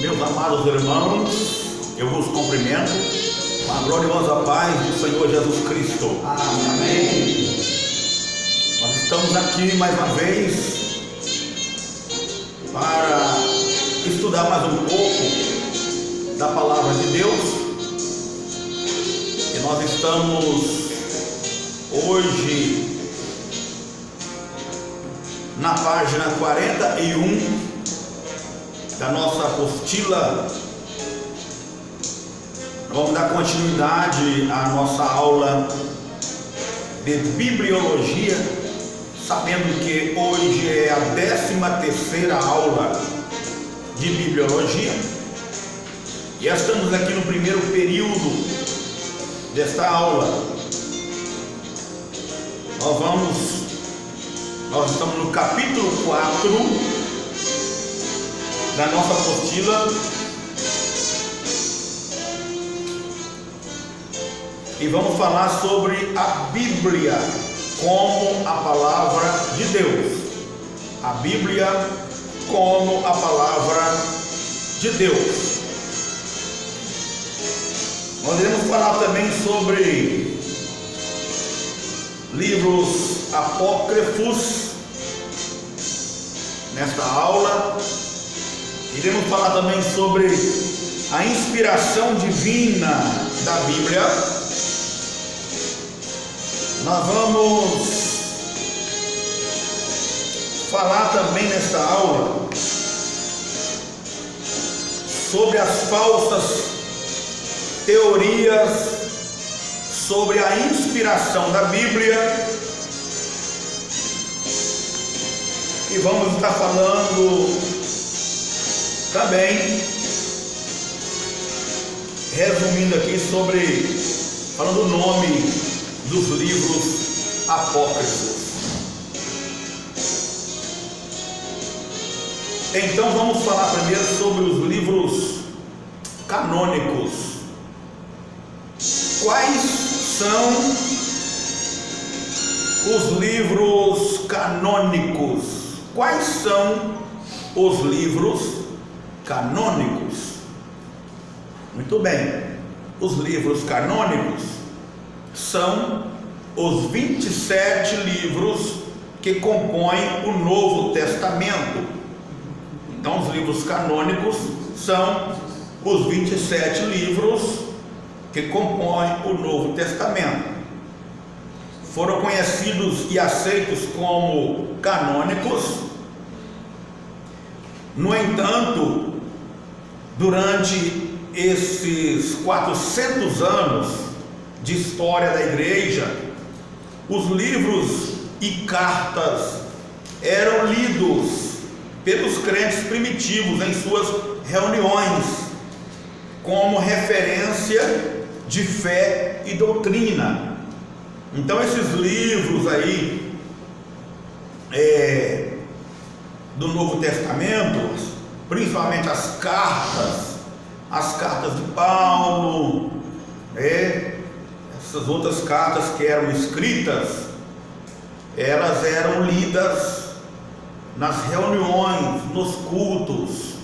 Meus amados irmãos, eu vos cumprimento com a gloriosa paz do Senhor Jesus Cristo. Amém. Nós estamos aqui mais uma vez para estudar mais um pouco da palavra de Deus. E nós estamos hoje na página 41 da nossa apostila. Vamos dar continuidade à nossa aula de bibliologia, sabendo que hoje é a 13ª aula de bibliologia, e estamos aqui no primeiro período desta aula. Nós estamos no capítulo 4 da nossa apostila, e vamos falar sobre a Bíblia como a palavra de Deus. A Bíblia como a palavra de Deus. Nós iremos falar também sobre livros apócrifos nesta aula. Iremos falar também sobre a inspiração divina da Bíblia. Nós vamos falar também nesta aula sobre as falsas teorias sobre a inspiração da Bíblia, e vamos estar falando também, resumindo aqui, falando o nome dos livros apócrifos. Então vamos falar primeiro sobre os livros canônicos. Quais são os livros canônicos? Quais são os livros canônicos? Muito bem, os livros canônicos são os 27 livros que compõem o Novo Testamento. Então, os livros canônicos são os 27 livros que compõem o Novo Testamento. Foram conhecidos e aceitos como canônicos. No entanto, durante esses 400 anos de história da igreja, os livros e cartas eram lidos pelos crentes primitivos em suas reuniões como referência de fé e doutrina. Então esses livros aí do Novo Testamento, principalmente as cartas de Paulo, essas outras cartas que eram escritas, elas eram lidas nas reuniões, nos cultos,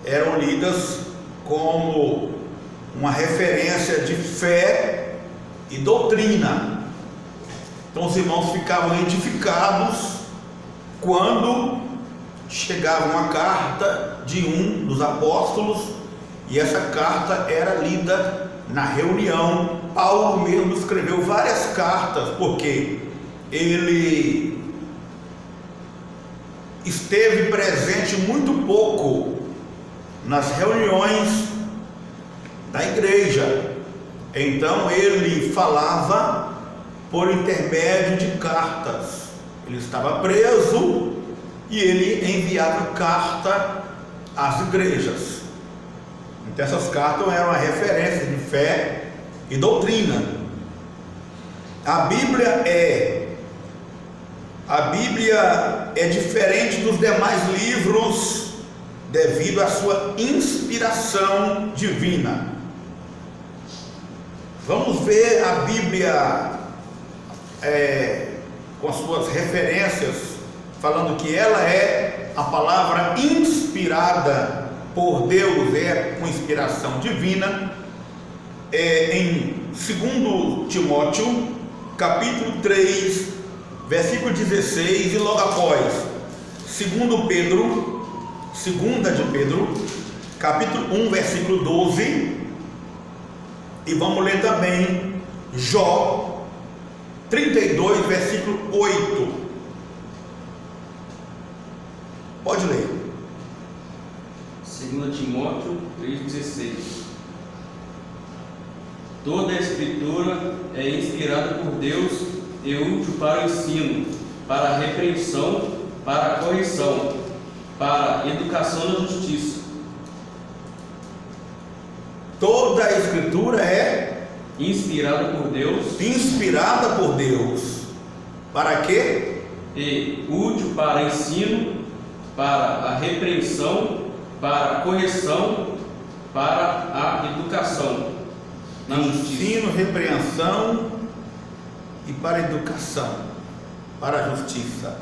eram lidas como uma referência de fé e doutrina. Então os irmãos ficavam edificados quando chegava uma carta de um dos apóstolos, e essa carta era lida na reunião. Paulo mesmo escreveu várias cartas, porque ele esteve presente muito pouco nas reuniões da igreja. Então ele falava por intermédio de cartas. Ele estava preso e ele enviava carta às igrejas. Então essas cartas eram uma referência de fé e doutrina. A Bíblia é diferente dos demais livros devido à sua inspiração divina. Vamos ver a Bíblia com as suas referências, falando que ela é a palavra inspirada por Deus, é com inspiração divina, em 2 Timóteo, capítulo 3, versículo 16, e logo após, 2 de Pedro, capítulo 1, versículo 12, e vamos ler também Jó 32, versículo 8. Pode ler. 2 Timóteo 3,16. Toda a Escritura é inspirada por Deus e útil para o ensino, para a repreensão, para a correção, para a educação na justiça. Toda a Escritura é inspirada por Deus. Inspirada por Deus. Para quê? E útil para ensino, para a repreensão, para a correção, para a educação na justiça. Ensino, repreensão e para a educação, para a justiça.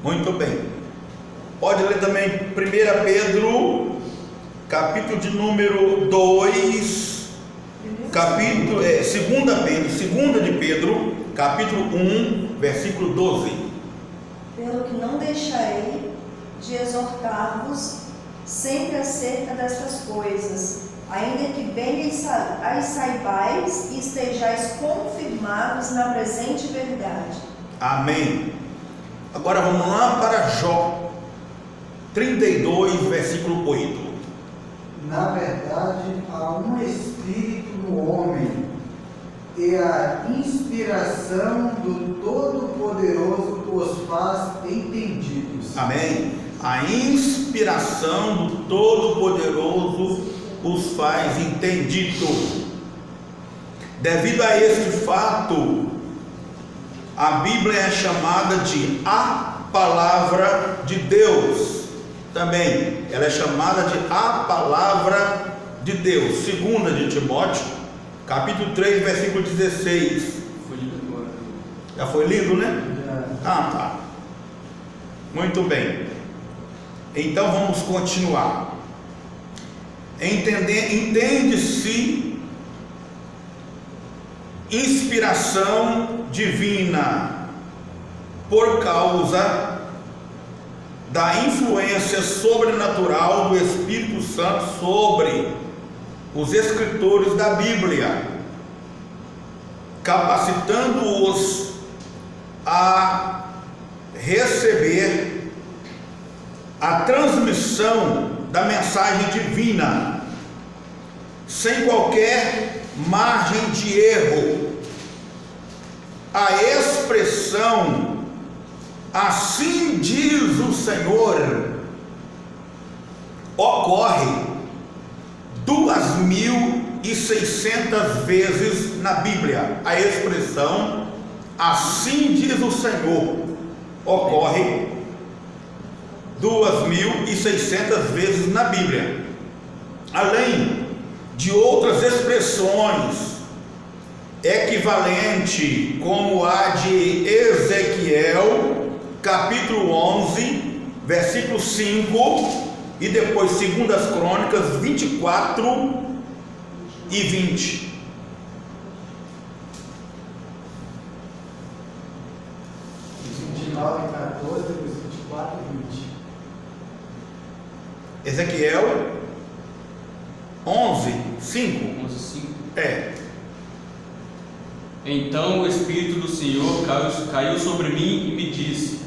Muito bem. Pode ler também 1 Pedro, capítulo de número 2, capítulo, 2 de Pedro, capítulo 1, versículo 12. Pelo que não deixarei de exortar-vos sempre acerca destas coisas, ainda que bem as saibais e estejais confirmados na presente verdade. Amém. Agora vamos lá para Jó 32, versículo 8. Na verdade, há um espírito no homem, e a inspiração do Todo-Poderoso os faz entendidos. Amém. A inspiração do Todo-Poderoso os faz entendidos. Devido a este fato, a Bíblia é chamada de a Palavra de Deus. Também ela é chamada de a Palavra de Deus. 2 de Timóteo, capítulo 3, versículo 16. Foi lido agora. Já foi lido, né? Já. Ah, tá. Muito bem. Então vamos continuar. Entende-se inspiração divina por causa da influência sobrenatural do Espírito Santo sobre os escritores da Bíblia, capacitando-os a receber a transmissão da mensagem divina, sem qualquer margem de erro. A expressão "assim diz o Senhor" ocorre 2.600 vezes na Bíblia. A expressão "assim diz o Senhor" ocorre 2.600 vezes na Bíblia, além de outras expressões equivalentes, como a de Ezequiel, capítulo 11, versículo 5, e depois 2 Crônicas 24 e 20. Os 29 e 14, os 24 e 20. Ezequiel 11, 5. 11:5. É. Então o Espírito do Senhor caiu sobre mim e me disse: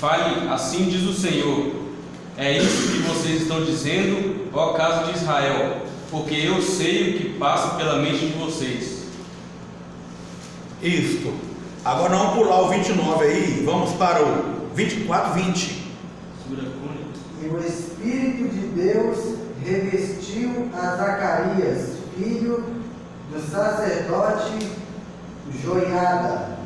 fale, assim diz o Senhor. É isso que vocês estão dizendo, ó casa de Israel, porque eu sei o que passa pela mente de vocês. Isto. Agora vamos pular o 29 aí, vamos para o 24, 20. E o Espírito de Deus revestiu a Zacarias, filho do sacerdote Joiada,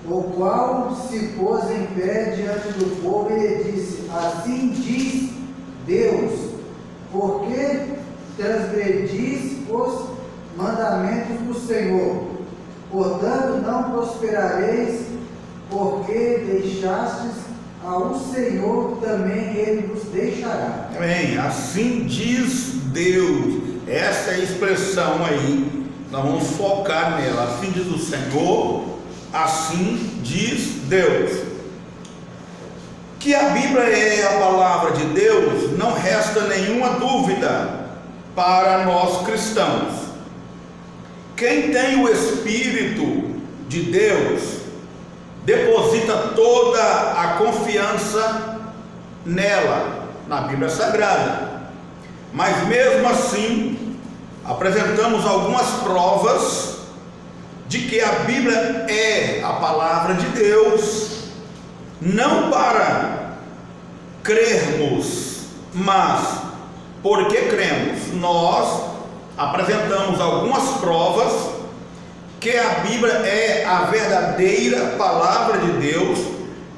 o qual se pôs em pé diante do povo e lhe disse: assim diz Deus, por que transgredis os mandamentos do Senhor? Portanto não prosperareis, porque deixastes ao Senhor também Ele vos deixará. Amém. Assim diz Deus. Essa é a expressão aí. Nós vamos focar nela. Assim diz o Senhor, assim diz Deus. Que a Bíblia é a palavra de Deus, não resta nenhuma dúvida para nós cristãos. Quem tem o Espírito de Deus, deposita toda a confiança nela, na Bíblia Sagrada. Mas mesmo assim, apresentamos algumas provas de que a Bíblia é a palavra de Deus, não para crermos, mas porque cremos. Nós apresentamos algumas provas que a Bíblia é a verdadeira palavra de Deus.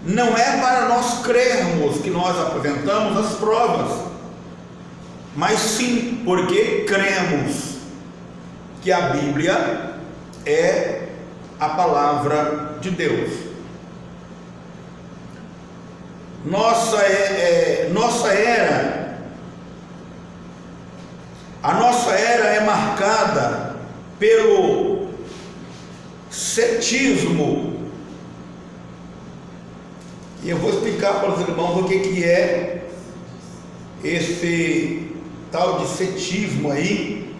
Não é para nós crermos que nós apresentamos as provas, mas sim porque cremos que a Bíblia é a palavra de Deus. A nossa era é marcada pelo cetismo. E eu vou explicar para os irmãos o que é esse tal de cetismo aí.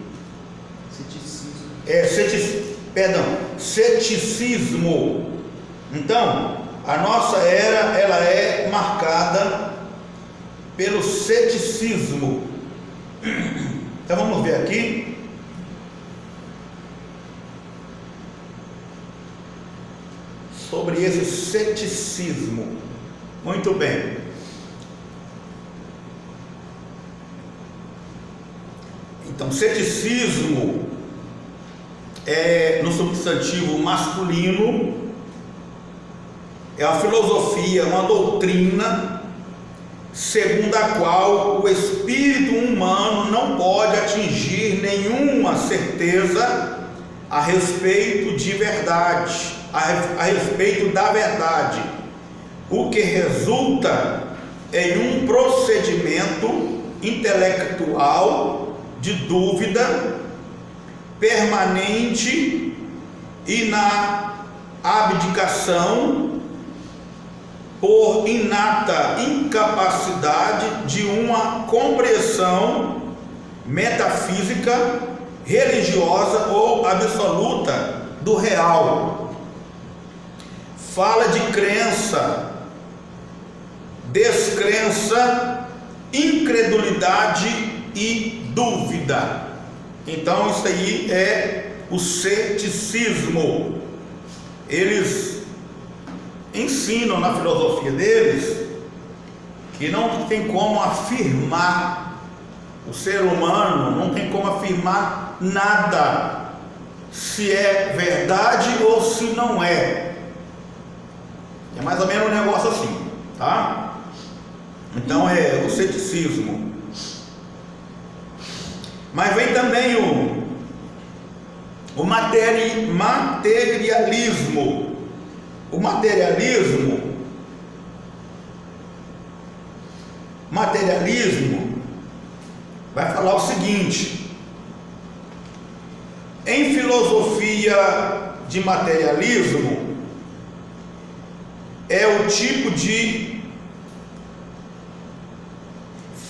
Ceticismo. Então, a nossa era, ela é marcada pelo ceticismo. Então vamos ver aqui. Sobre esse ceticismo. Muito bem. Então, ceticismo é no substantivo masculino, é uma filosofia, uma doutrina segundo a qual o espírito humano não pode atingir nenhuma certeza a respeito de verdade, a respeito da verdade, o que resulta em um procedimento intelectual de dúvida permanente e na abdicação por inata incapacidade de uma compreensão metafísica, religiosa ou absoluta do real. Fala de crença, descrença, incredulidade e dúvida. Então isso aí é o ceticismo. Eles ensinam na filosofia deles que não tem como afirmar, o ser humano não tem como afirmar nada, se é verdade ou se não é. É mais ou menos um negócio assim, tá? Então é o ceticismo. Mas vem também o materialismo. O materialismo vai falar o seguinte: em filosofia de materialismo, é o tipo de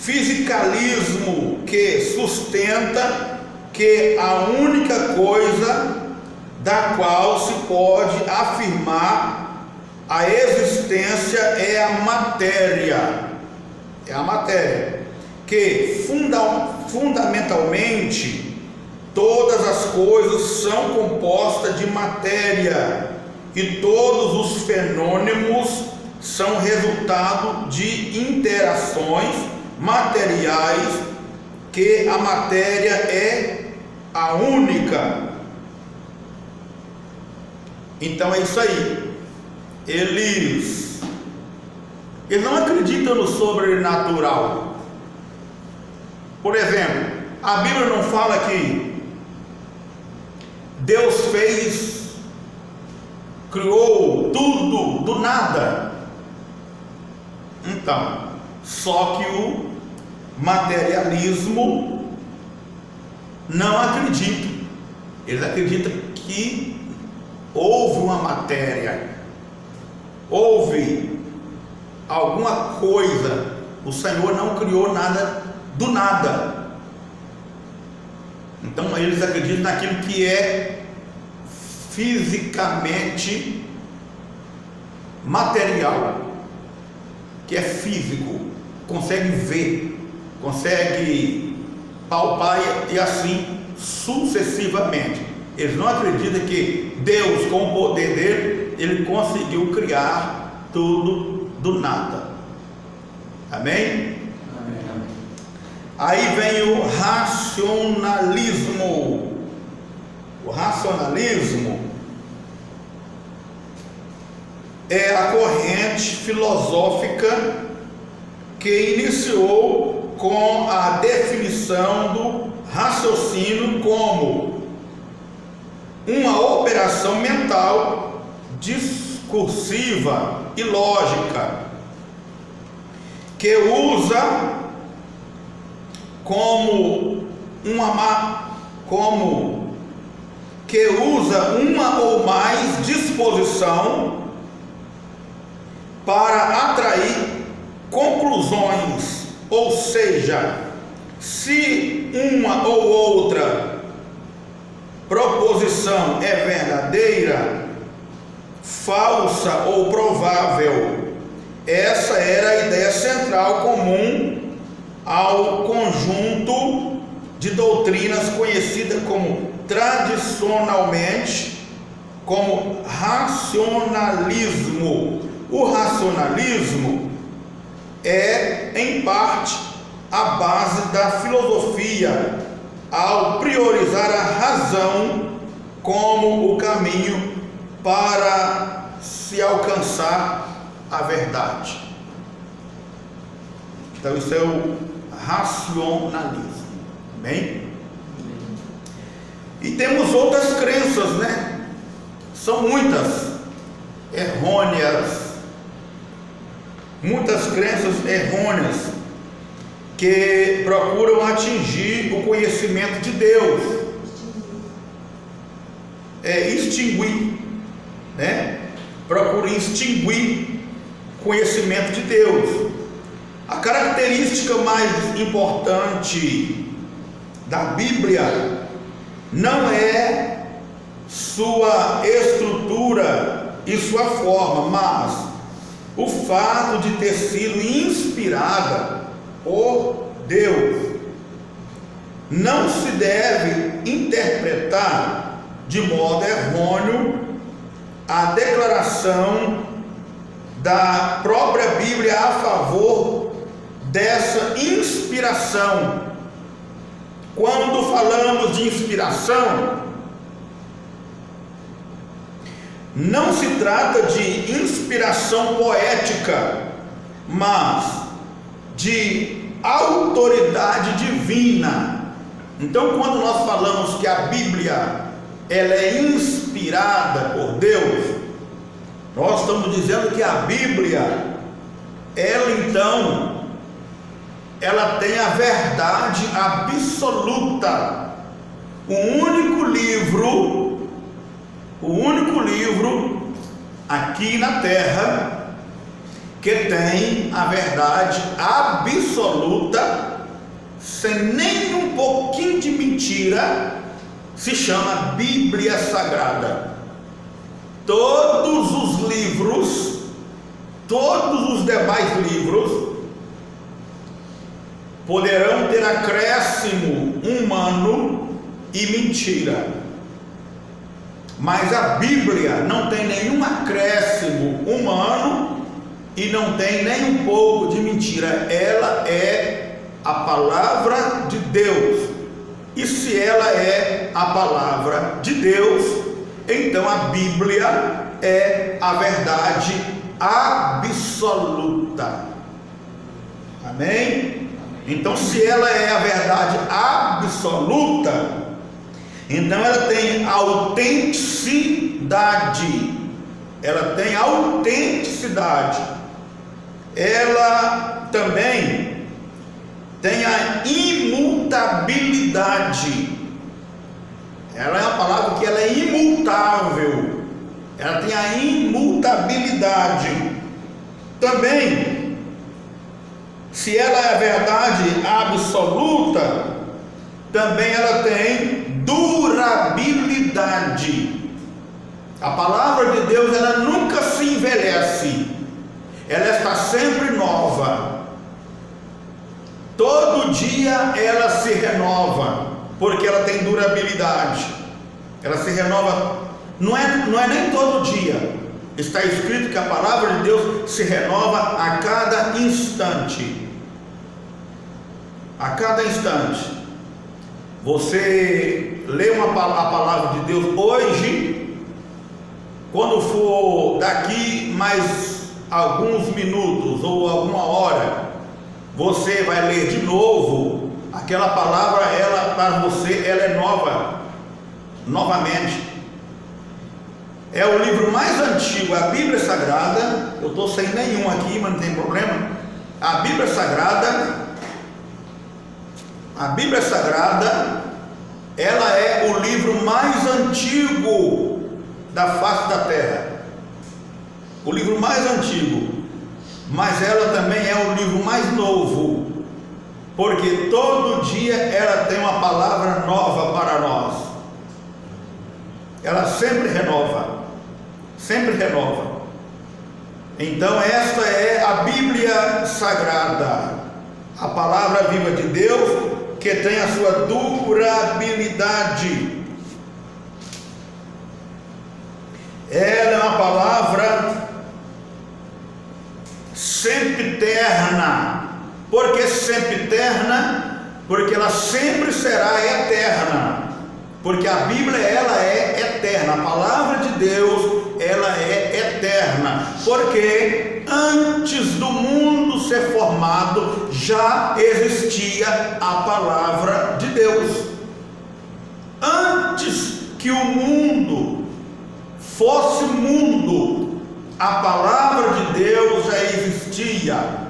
fisicalismo que sustenta que a única coisa da qual se pode afirmar a existência é a matéria. É a matéria, que fundamentalmente todas as coisas são compostas de matéria e todos os fenômenos são resultado de interações materiais, que a matéria é a única. Então é isso aí. Eles não acreditam no sobrenatural. Por exemplo, a Bíblia não fala que Deus criou tudo do nada. Então, só que o materialismo não acredita. Eles acreditam que houve uma matéria, houve alguma coisa. O Senhor não criou nada do nada. Então eles acreditam naquilo que é fisicamente material, que é físico, consegue ver, consegue palpar e assim sucessivamente. Eles não acreditam que Deus, com o poder dele, ele conseguiu criar tudo do nada. Amém? Amém. Aí vem o racionalismo. O racionalismo é a corrente filosófica que iniciou com a definição do raciocínio como uma operação mental discursiva e lógica que usa uma ou mais disposição para atrair conclusões, ou seja, se uma ou outra proposição é verdadeira, falsa ou provável. Essa era a ideia central comum ao conjunto de doutrinas conhecida como tradicionalmente como racionalismo. O racionalismo é, em parte, a base da filosofia, ao priorizar a razão como o caminho para se alcançar a verdade. Então isso é o racionalismo. Bem? E temos outras crenças, né? São muitas errôneas, muitas crenças errôneas que procuram atingir o conhecimento de Deus, extinguir, né? Procuram extinguir o conhecimento de Deus. A característica mais importante da Bíblia não é sua estrutura e sua forma, mas o fato de ter sido inspirada por Deus. Não se deve interpretar de modo errôneo a declaração da própria Bíblia a favor dessa inspiração. Quando falamos de inspiração, não se trata de inspiração poética, mas de autoridade divina. Então, quando nós falamos que a Bíblia ela é inspirada por Deus, nós estamos dizendo que a Bíblia, ela tem a verdade absoluta. O único livro aqui na Terra que tem a verdade absoluta, sem nem um pouquinho de mentira, se chama Bíblia Sagrada. Todos os livros, todos os demais livros poderão ter acréscimo humano e mentira, mas a Bíblia não tem nenhum acréscimo humano e não tem nem um pouco de mentira. Ela é a palavra de Deus, e se ela é a palavra de Deus, então a Bíblia é a verdade absoluta. Amém? Então, se ela é a verdade absoluta, então ela tem autenticidade. Ela tem autenticidade. ela também tem a imutabilidade. Ela é uma palavra que ela é imutável. Ela tem a imutabilidade. Também, se ela é a verdade absoluta, também ela tem durabilidade. A palavra de Deus, ela nunca se envelhece. Ela está sempre nova. Todo dia ela se renova, porque ela tem durabilidade. Ela se renova, não é nem todo dia. Está escrito que a palavra de Deus se renova a cada instante. A cada instante. Você lê a palavra de Deus hoje, quando for daqui mais alguns minutos ou alguma hora, você vai ler de novo aquela palavra. Ela para você, ela é nova, novamente. É o livro mais antigo, a Bíblia Sagrada. Eu estou sem nenhum aqui, mas não tem problema. A Bíblia Sagrada, ela é o livro mais antigo da face da terra. O livro mais antigo. Mas ela também é o livro mais novo, porque todo dia ela tem uma palavra nova para nós. Ela sempre renova, sempre renova. Então esta é a Bíblia Sagrada, a palavra viva de Deus, que tem a sua durabilidade. Ela é uma palavra sempiterna. Por que sempiterna? Porque ela sempre será eterna. Porque a Bíblia, ela é eterna. A palavra de Deus, ela é eterna. Porque antes do mundo ser formado, já existia a palavra de Deus. Antes que o mundo fosse mundo, a palavra de Deus já existia.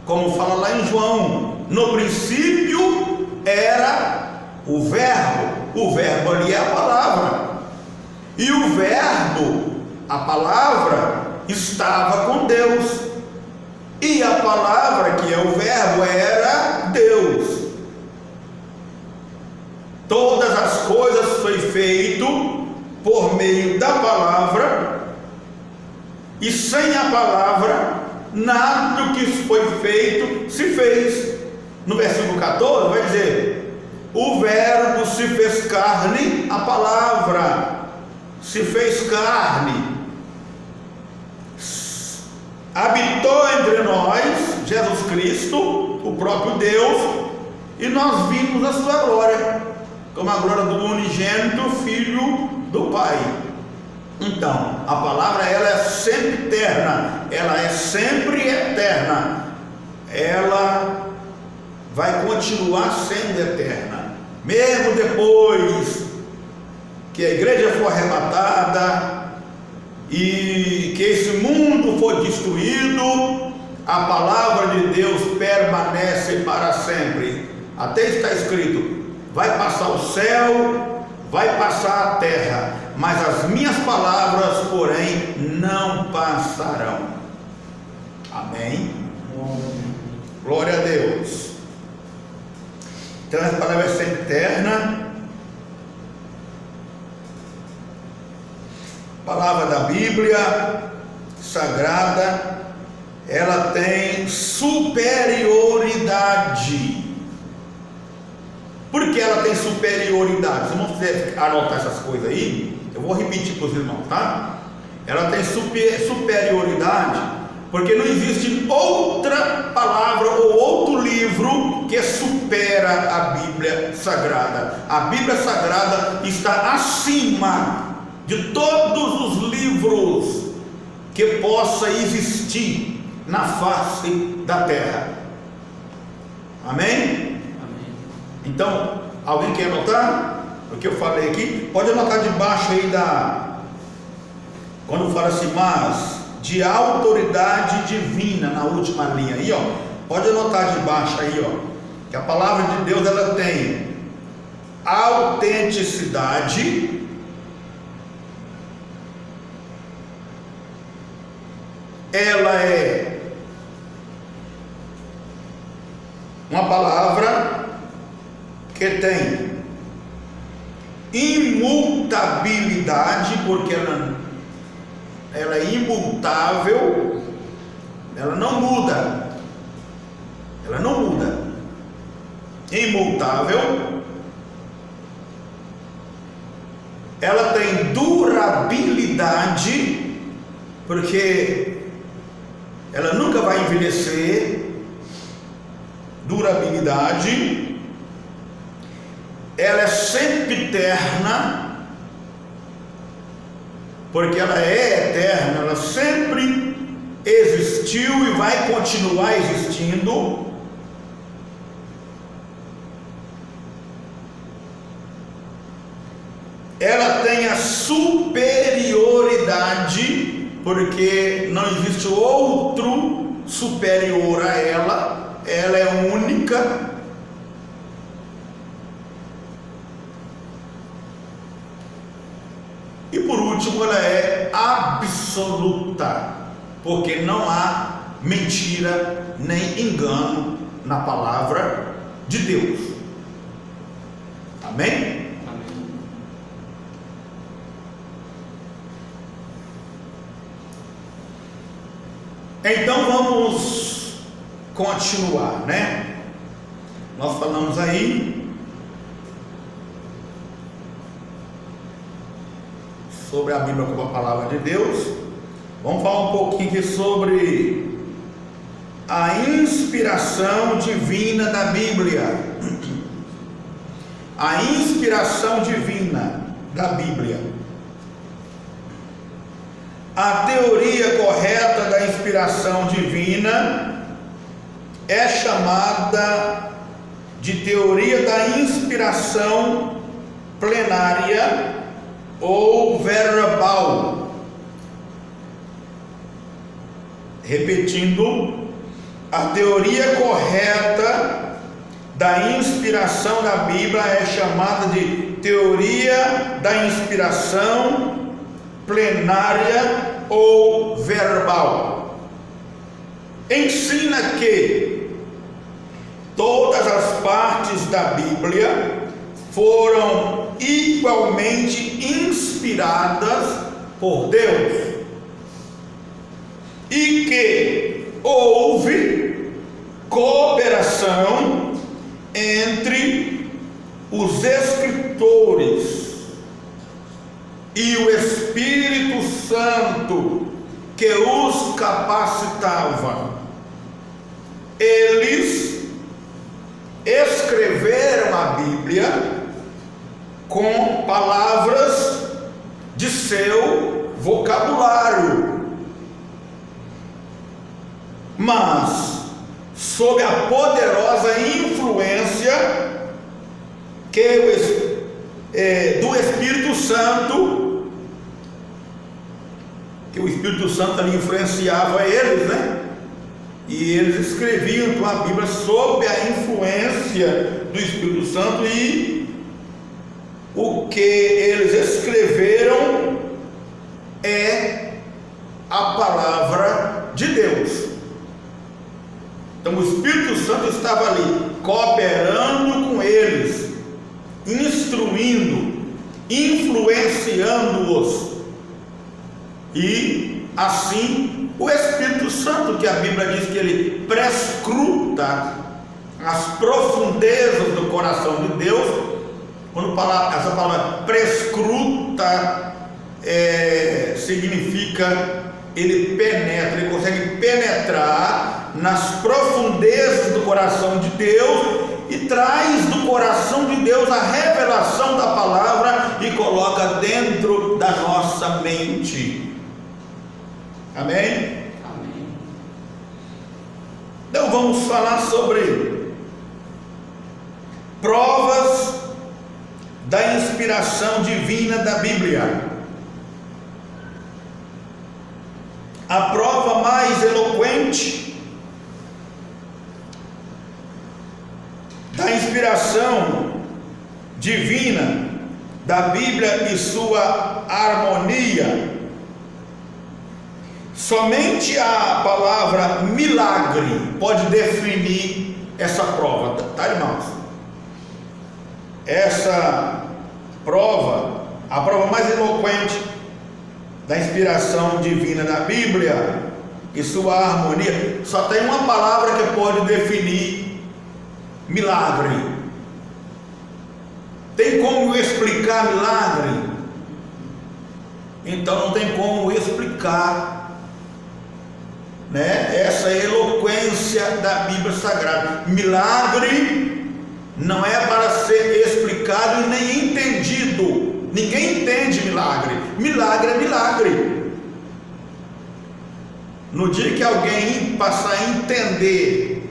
Como fala lá em João, no princípio era o verbo ali é a palavra, e o verbo, a palavra, estava com Deus, e a palavra, que é o verbo, era Deus. Todas as coisas foi feito por meio da palavra, e sem a palavra nada do que foi feito se fez. No versículo 14 vai dizer: o verbo se fez carne, a palavra se fez carne, habitou entre nós, Jesus Cristo, o próprio Deus, e nós vimos a sua glória, como a glória do unigênito Filho do Pai. Então, a palavra, ela é sempre eterna, ela é sempre eterna, ela vai continuar sendo eterna, mesmo depois que a igreja for arrebatada e que esse mundo for destruído, a palavra de Deus permanece para sempre. Até está escrito: vai passar o céu, vai passar a terra, mas as minhas palavras, porém, não passarão. Amém? Glória a Deus. Então essa palavra é sempre eterna. Palavra da Bíblia Sagrada, ela tem superioridade. Por que ela tem superioridade? Se não quiser anotar essas coisas aí, eu vou repetir para os irmãos, tá? Ela tem superioridade porque não existe outra palavra ou outro livro que supera a Bíblia Sagrada. A Bíblia Sagrada está acima de todos os livros que possa existir na face da terra. Amém? Então, alguém quer anotar o que eu falei aqui? Pode anotar debaixo aí quando fala assim: mas de autoridade divina, na última linha aí, ó. Pode anotar de baixo aí, ó, que a palavra de Deus ela tem autenticidade, ela é uma palavra que tem imutabilidade, porque ela é imutável, ela não muda, imutável, ela tem durabilidade, porque ela nunca vai envelhecer, durabilidade, ela é sempiterna, porque ela é eterna, ela sempre existiu e vai continuar existindo. Ela tem a superioridade, porque não existe outro superior a ela, ela é única. E por último, ela é absoluta, porque não há mentira nem engano na palavra de Deus. Amém? Então vamos continuar, né? Nós falamos aí sobre a Bíblia como a palavra de Deus. Vamos falar um pouquinho aqui sobre a inspiração divina da Bíblia. A inspiração divina da Bíblia. A teoria correta da inspiração divina é chamada de teoria da inspiração plenária ou verbal. Repetindo, a teoria correta da inspiração da Bíblia é chamada de teoria da inspiração plenária ou verbal. Ensina que todas as partes da Bíblia foram igualmente inspiradas por Deus e que houve cooperação entre os escritores e o Espírito Santo que os capacitava. Eles escreveram a Bíblia com palavras de seu vocabulário, mas sob a poderosa influência do Espírito Santo, que o Espírito Santo ali influenciava eles, né? E eles escreviam então a Bíblia sob a influência do Espírito Santo, e o que eles escreveram é a palavra de Deus. Então o Espírito Santo estava ali cooperando com eles, instruindo, influenciando-os. E assim o Espírito Santo, que a Bíblia diz que ele prescruta as profundezas do coração de Deus. Quando essa palavra prescruta significa ele penetra, ele consegue penetrar nas profundezas do coração de Deus e traz do coração de Deus a revelação da palavra e coloca dentro da nossa mente. Amém? Amém. Então vamos falar sobre provas da inspiração divina da Bíblia. a prova mais eloquente da inspiração divina da Bíblia e sua harmonia. Somente a palavra milagre pode definir essa prova, tá, irmãos? Essa prova, a prova mais eloquente da inspiração divina da Bíblia e sua harmonia, só tem uma palavra que pode definir milagre. Tem como explicar milagre? Então não tem como explicar, né, essa eloquência da Bíblia Sagrada. Milagre não é para ser explicado e nem entendido. Ninguém entende milagre. Milagre é milagre. No dia que alguém passar a entender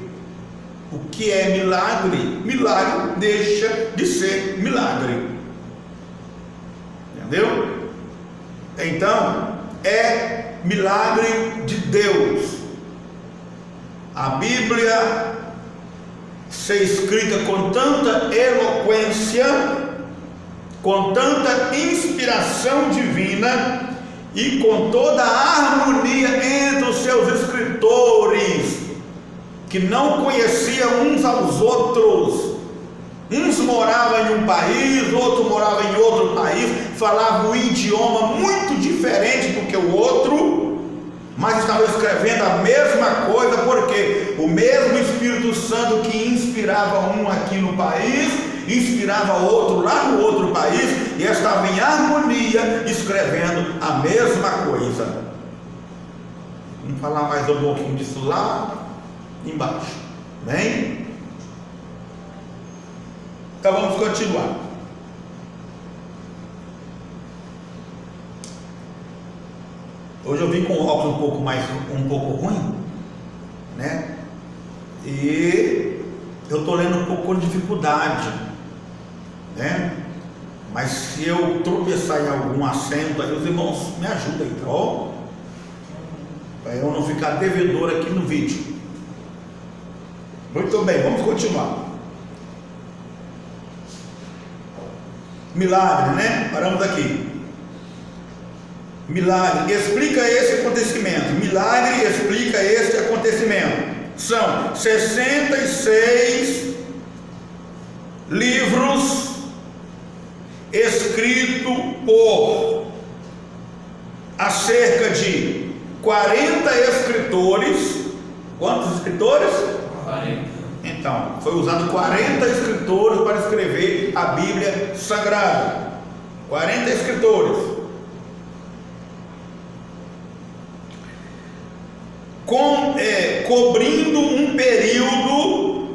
o que é milagre, milagre deixa de ser milagre. Entendeu? Então, é milagre de Deus. A Bíblia ser escrita com tanta eloquência, com tanta inspiração divina e com toda a harmonia entre os seus escritores, que não conheciam uns aos outros. Uns moravam em um país, outro morava em outro país, falavam um idioma muito diferente do que o outro, mas estavam escrevendo a mesma coisa, porque o mesmo Espírito Santo que inspirava um aqui no país, inspirava outro lá no outro país, e estavam em harmonia, escrevendo a mesma coisa. Vamos falar mais um pouquinho disso lá embaixo, bem? Então vamos continuar. Hoje eu vim com o óculos um pouco ruim, né? E eu estou lendo um pouco com dificuldade, né? Mas se eu tropeçar em algum assento aí, os irmãos me ajudam aí, tá bom? Para eu não ficar devedor aqui no vídeo. Muito bem, vamos continuar. Milagre, né? Paramos aqui. Milagre explica esse acontecimento. Milagre explica esse acontecimento. São 66 livros escritos por acerca de 40 escritores. Quantos escritores? 40. Então, foi usado 40 escritores para escrever a Bíblia Sagrada. 40 escritores. Cobrindo um período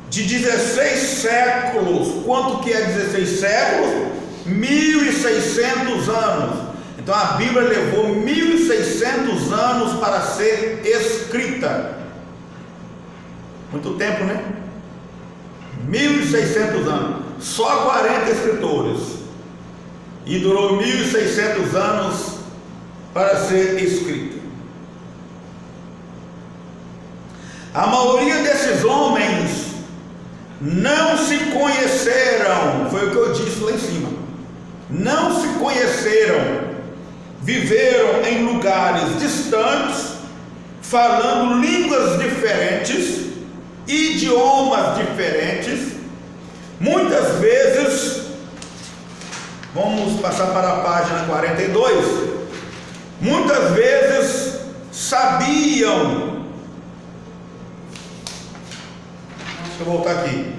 de 16 séculos. Quanto que é 16 séculos? 1.600 anos. Então a Bíblia levou 1.600 anos para ser escrita. Muito tempo, né? 1.600 anos. Só 40 escritores. E durou 1.600 anos para ser escrita. A maioria desses homens não se conheceram. Foi o que eu disse lá em cima. Não se conheceram. Viveram em lugares distantes, falando línguas diferentes, idiomas diferentes. Muitas vezes, vamos passar para a página 42. Muitas vezes sabiam. Deixa eu voltar aqui.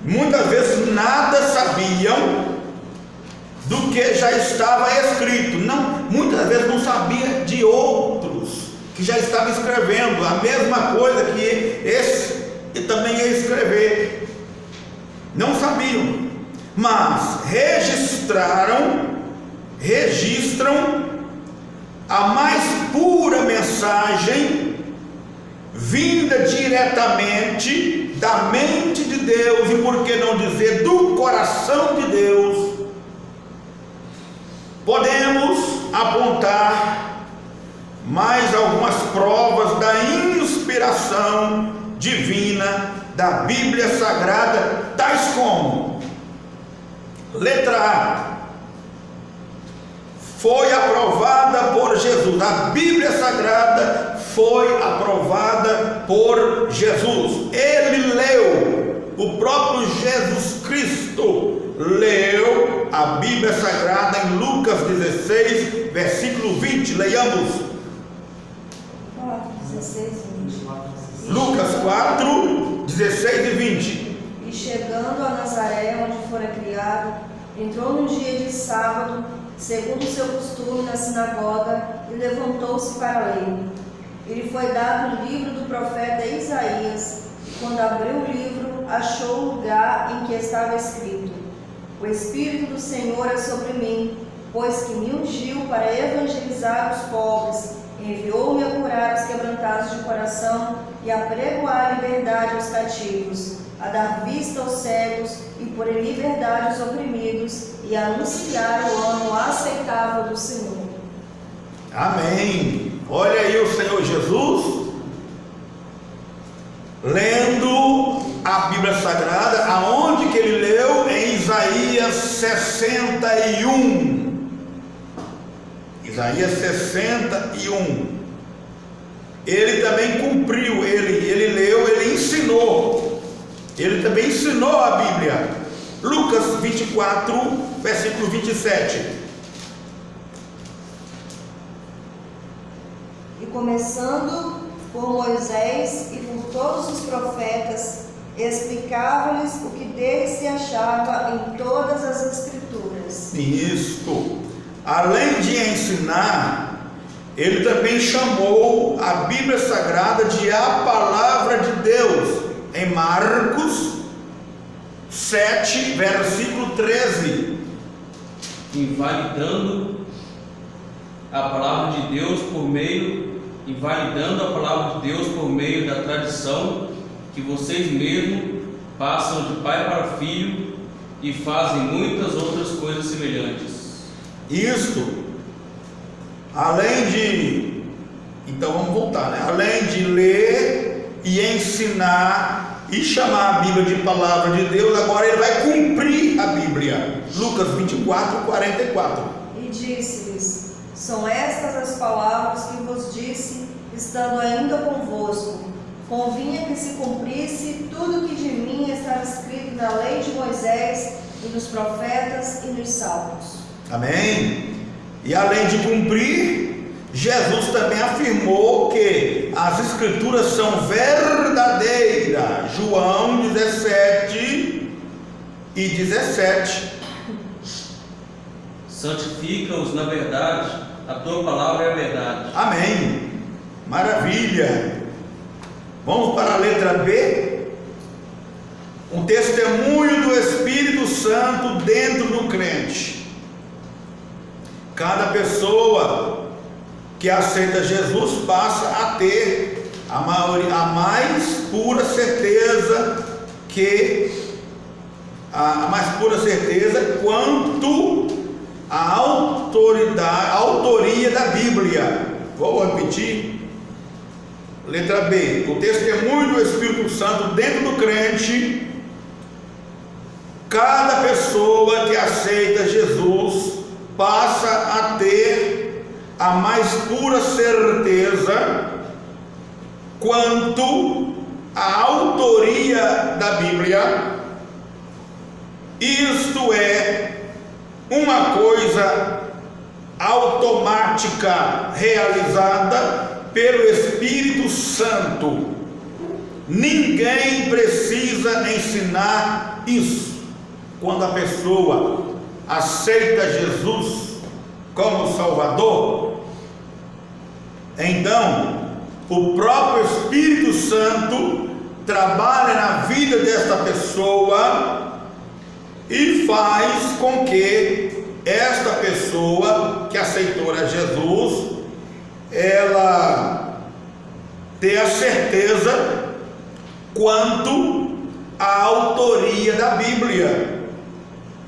Muitas vezes nada sabiam do que já estava escrito. Não, muitas vezes não sabia de outros que já estavam escrevendo a mesma coisa que esse e também ia escrever. Não sabiam, mas registram a mais pura mensagem vinda diretamente da mente de Deus, e por que não dizer do coração de Deus. Podemos apontar mais algumas provas da inspiração divina da Bíblia Sagrada, tais como: letra A, foi aprovada por Jesus. A Bíblia Sagrada foi aprovada por Jesus. Ele leu, o próprio Jesus Cristo leu a Bíblia Sagrada em Lucas 16, versículo 20. Leiamos. 16 e 20. Lucas 4, 16 e 20. E chegando a Nazaré, onde fora criado, entrou num dia de sábado, segundo o seu costume, na sinagoga, e levantou-se para ler. Ele foi dado o livro do profeta Isaías, e quando abriu o livro, achou o lugar em que estava escrito: O Espírito do Senhor é sobre mim, pois que me ungiu para evangelizar os pobres, enviou-me a curar os quebrantados de coração e a pregoar a liberdade aos cativos, a dar vista aos cegos e pôr em liberdade os oprimidos, e a anunciar o ano aceitável do Senhor. Amém. Olha aí o Senhor Jesus lendo a Bíblia Sagrada. Aonde que ele leu? Em Isaías 61. Isaías 61. Ele também cumpriu, ele leu, ele ensinou. Ele também ensinou a Bíblia. Lucas 24, versículo 27. E começando por Moisés e por todos os profetas, explicava-lhes o que dele se achava em todas as Escrituras. Isto. Além de ensinar, ele também chamou a Bíblia Sagrada de a Palavra de Deus, em Marcos 7, versículo 13. Invalidando a palavra de Deus por meio da tradição que vocês mesmos passam de pai para filho e fazem muitas outras coisas semelhantes. Isto, além de, então vamos voltar, né? Além de ler e ensinar e chamar a Bíblia de palavra de Deus, agora ele vai cumprir a Bíblia. Lucas 24, 44. E disse-lhes: São estas as palavras que vos disse, estando ainda convosco. Convinha que se cumprisse tudo que de mim estava escrito na lei de Moisés e nos profetas e nos salmos. Amém? E além de cumprir, Jesus também afirmou que as Escrituras são verdadeiras. João 17 e 17. Santifica-os na verdade, a tua palavra é a verdade. Amém. Maravilha. Vamos para a letra B. Um testemunho do Espírito Santo dentro do crente. Cada pessoa que aceita Jesus passa a ter a mais pura certeza quanto à autoria da Bíblia. Vou repetir. Letra B. O testemunho do Espírito Santo dentro do crente. Cada pessoa que aceita Jesus passa a ter a mais pura certeza quanto à autoria da Bíblia. Isto é uma coisa automática realizada pelo Espírito Santo. Ninguém precisa ensinar isso. Quando a pessoa aceita Jesus como Salvador, então o próprio Espírito Santo trabalha na vida desta pessoa e faz com que esta pessoa que aceitou a Jesus, ela tenha certeza quanto à autoria da Bíblia,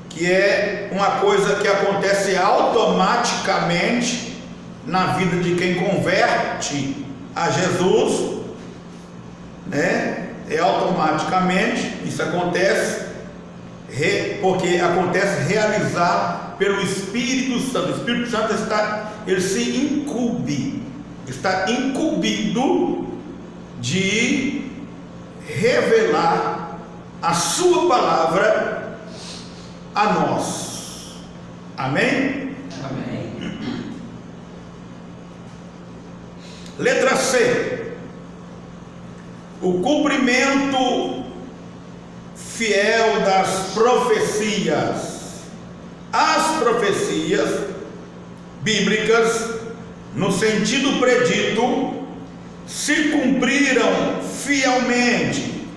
que é uma coisa que acontece automaticamente na vida de quem converte a Jesus, né? Automaticamente isso acontece, porque acontece realizado pelo Espírito Santo. O Espírito Santo ele se incumbe, está incumbido de revelar a sua palavra a nós. Amém? Amém. Letra C. O cumprimento fiel das profecias. As profecias bíblicas, no sentido predito, se cumpriram fielmente.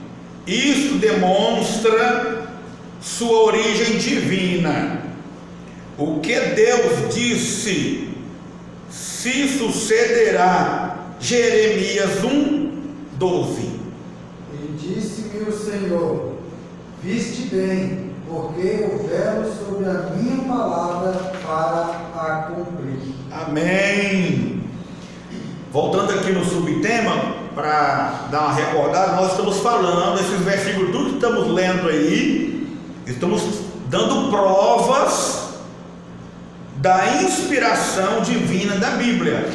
Isso demonstra sua origem divina. O que Deus disse se sucederá. Jeremias 1:12. E disse-me o Senhor: viste bem, porque eu velo sobre a minha palavra para a cumprir. Amém. Voltando aqui no subtema, para dar uma recordada, nós estamos falando, esses versículos, tudo que estamos lendo aí, estamos dando provas da inspiração divina da Bíblia,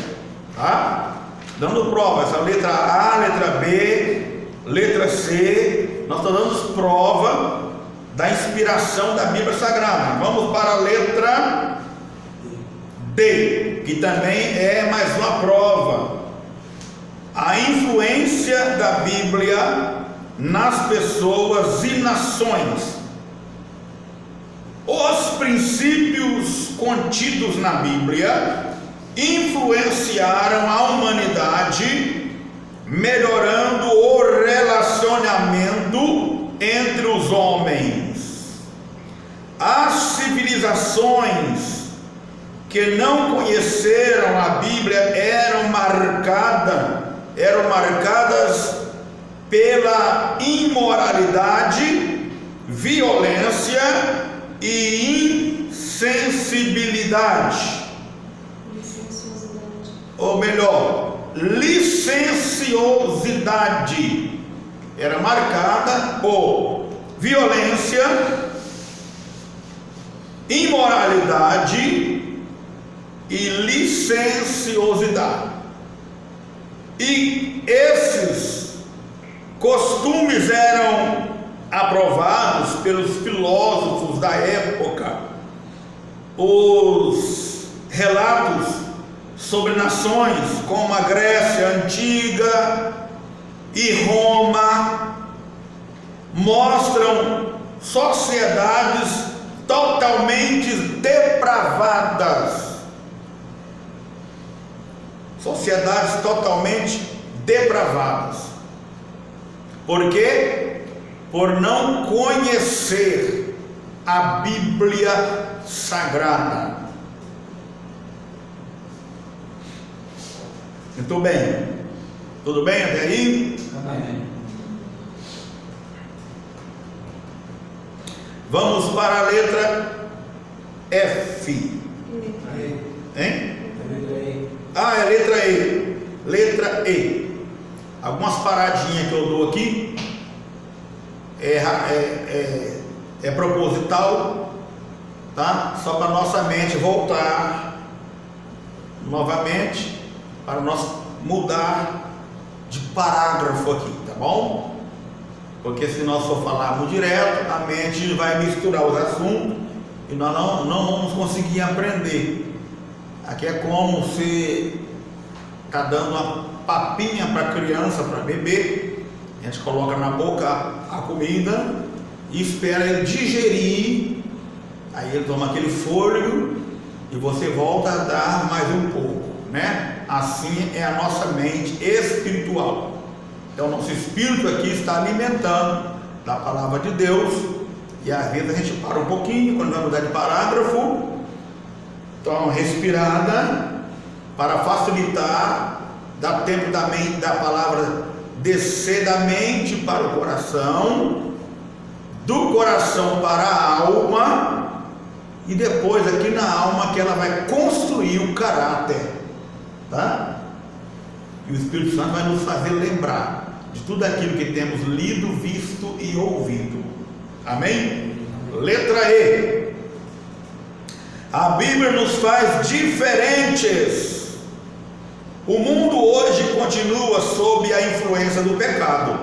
tá? Dando provas, a letra A, letra B, letra C, nós estamos dando prova da inspiração da Bíblia Sagrada. Vamos para a letra D, que também é mais uma prova. A influência da Bíblia nas pessoas e nações. Os princípios contidos na Bíblia influenciaram a humanidade, melhorando o relacionamento entre os homens. As civilizações que não conheceram a Bíblia eram marcadas pela imoralidade, violência e insensibilidade. Ou melhor, licenciosidade. Era marcada por violência, imoralidade e licenciosidade. E esses costumes eram aprovados pelos filósofos da época. Os relatos sobre nações como a Grécia Antiga e Roma mostram sociedades totalmente depravadas. Sociedades totalmente depravadas. Por quê? Por não conhecer a Bíblia Sagrada. Muito bem. Tudo bem até aí? Amém. Vamos para a letra F. Hein? Ah, é letra E. Letra E. Algumas paradinhas que eu dou aqui é proposital, tá? Só para nossa mente voltar novamente, para nós mudar de parágrafo aqui, tá bom? Porque se nós for falarmos direto, a mente vai misturar os assuntos e nós não vamos conseguir aprender. Aqui é como se está dando uma papinha para criança, para bebê. A gente coloca na boca a comida e espera ele digerir. Aí ele toma aquele fôlego e você volta a dar mais um pouco, né? Assim é a nossa mente espiritual. Então nosso espírito aqui está alimentando da palavra de Deus. E às vezes a gente para um pouquinho quando vai mudar de parágrafo, toma uma respirada para facilitar, dá tempo da mente, da palavra descer da mente para o coração, do coração para a alma, e depois aqui na alma que ela vai construir o caráter, tá? E o Espírito Santo vai nos fazer lembrar de tudo aquilo que temos lido, visto e ouvido. Amém? Letra E. A Bíblia nos faz diferentes. O mundo hoje continua sob a influência do pecado,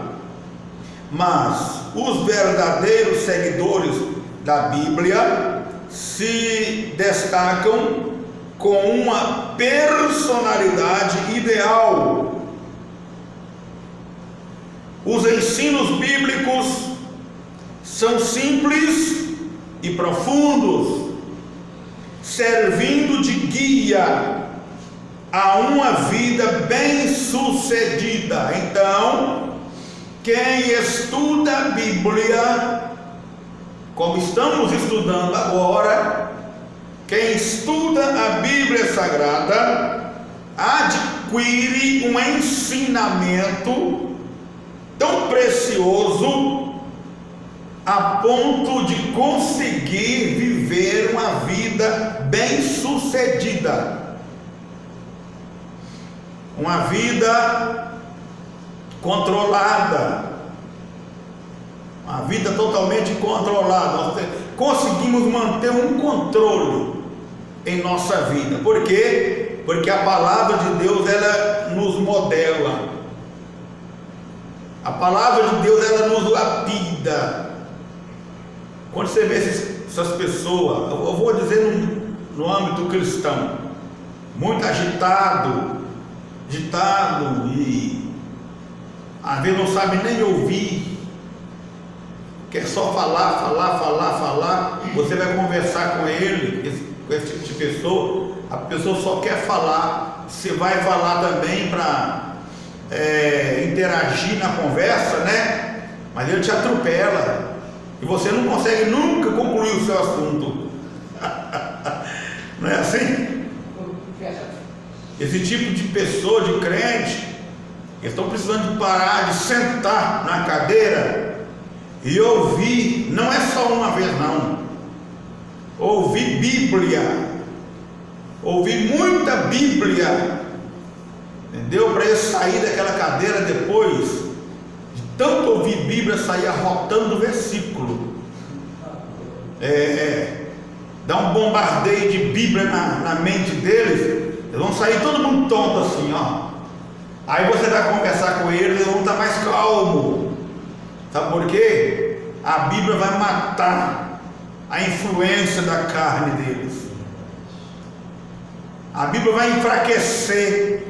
mas os verdadeiros seguidores da Bíblia se destacam com uma personalidade ideal. Os ensinos bíblicos são simples e profundos, servindo de guia a uma vida bem-sucedida. Então, quem estuda a Bíblia, como estamos estudando agora, quem estuda a Bíblia Sagrada, adquire um ensinamento tão precioso a ponto de conseguir viver uma vida bem-sucedida, uma vida controlada, uma vida totalmente controlada. Nós conseguimos manter um controle em nossa vida. Por quê? Porque a palavra de Deus, ela nos modela. A palavra de Deus, ela nos lapida. Quando você vê essas pessoas, eu vou dizer no âmbito cristão, muito agitado e às vezes não sabe nem ouvir, quer só falar, você vai conversar com ele, com esse tipo de pessoa, a pessoa só quer falar, você vai falar também para interagir na conversa, né? Mas ele te atropela e você não consegue nunca concluir o seu assunto. Não é assim? Esse tipo de pessoa, de crente, eles estão precisando de parar, de sentar na cadeira e ouvir, não é só uma vez não, ouvir Bíblia, ouvir muita Bíblia, entendeu? Para ele sair daquela cadeira depois, de tanto ouvir Bíblia, sair arrotando o versículo, dá um bombardeio de Bíblia na mente deles, eles vão sair todo mundo tonto assim, ó. Aí você vai conversar com eles, eles vão estar mais calmos. Sabe por quê? A Bíblia vai matar a influência da carne deles. A Bíblia vai enfraquecer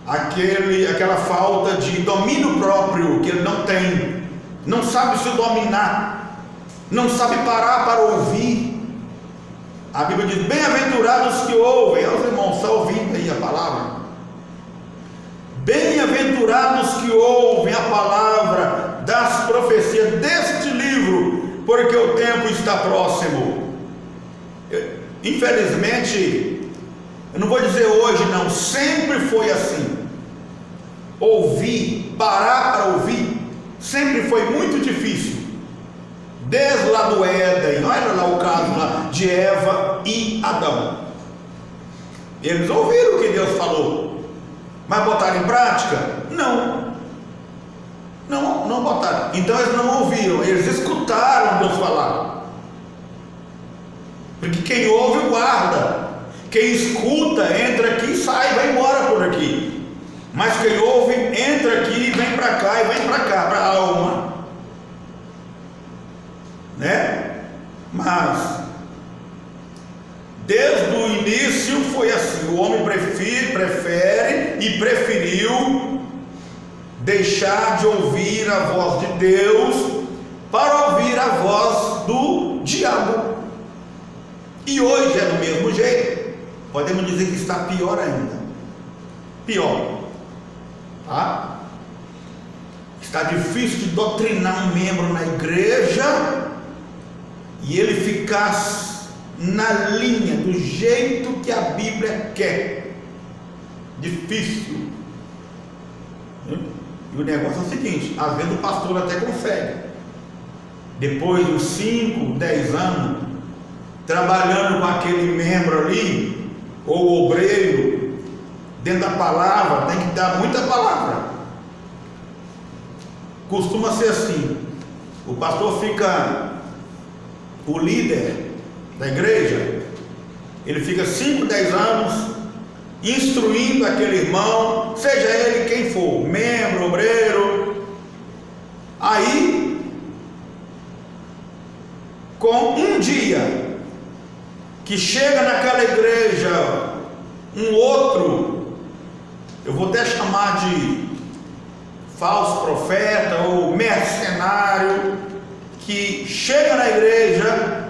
aquela falta de domínio próprio que ele não tem, não sabe se dominar, não sabe parar para ouvir. A Bíblia diz: bem-aventurados que ouvem. Os irmãos estão ouvindo aí a palavra? Bem-aventurados que ouvem a palavra das profecias deste livro, porque o tempo está próximo. Infelizmente, eu não vou dizer hoje não, sempre foi assim. Ouvir, parar para ouvir, sempre foi muito difícil. Desde lá do Éden, olha lá o caso lá de Eva e Adão. Eles ouviram o que Deus falou, mas botaram em prática? Não botaram. Então eles não ouviram, eles escutaram Deus falar. Porque quem ouve guarda, quem escuta entra aqui, sai, vai embora por aqui. Mas quem ouve entra aqui, vem para cá e vem para cá, para a alma, né? Mas desde o início foi assim. O homem prefere e preferiu deixar de ouvir a voz de Deus para ouvir a voz do diabo. E hoje é do mesmo jeito. Podemos dizer que está pior ainda. Pior, tá? Está difícil de doutrinar um membro na igreja e ele ficar na linha, do jeito que a Bíblia quer. Difícil. E o negócio é o seguinte: às vezes o pastor até consegue, depois de 5, 10 anos trabalhando com aquele membro ali, ou obreiro, dentro da palavra, tem que dar muita palavra. Costuma ser assim: o pastor fica, o líder da igreja, ele fica 5, 10 anos instruindo aquele irmão, seja ele quem for, membro, obreiro. Aí, com um dia que chega naquela igreja um outro, eu vou até chamar de falso profeta ou mercenário, que chega na igreja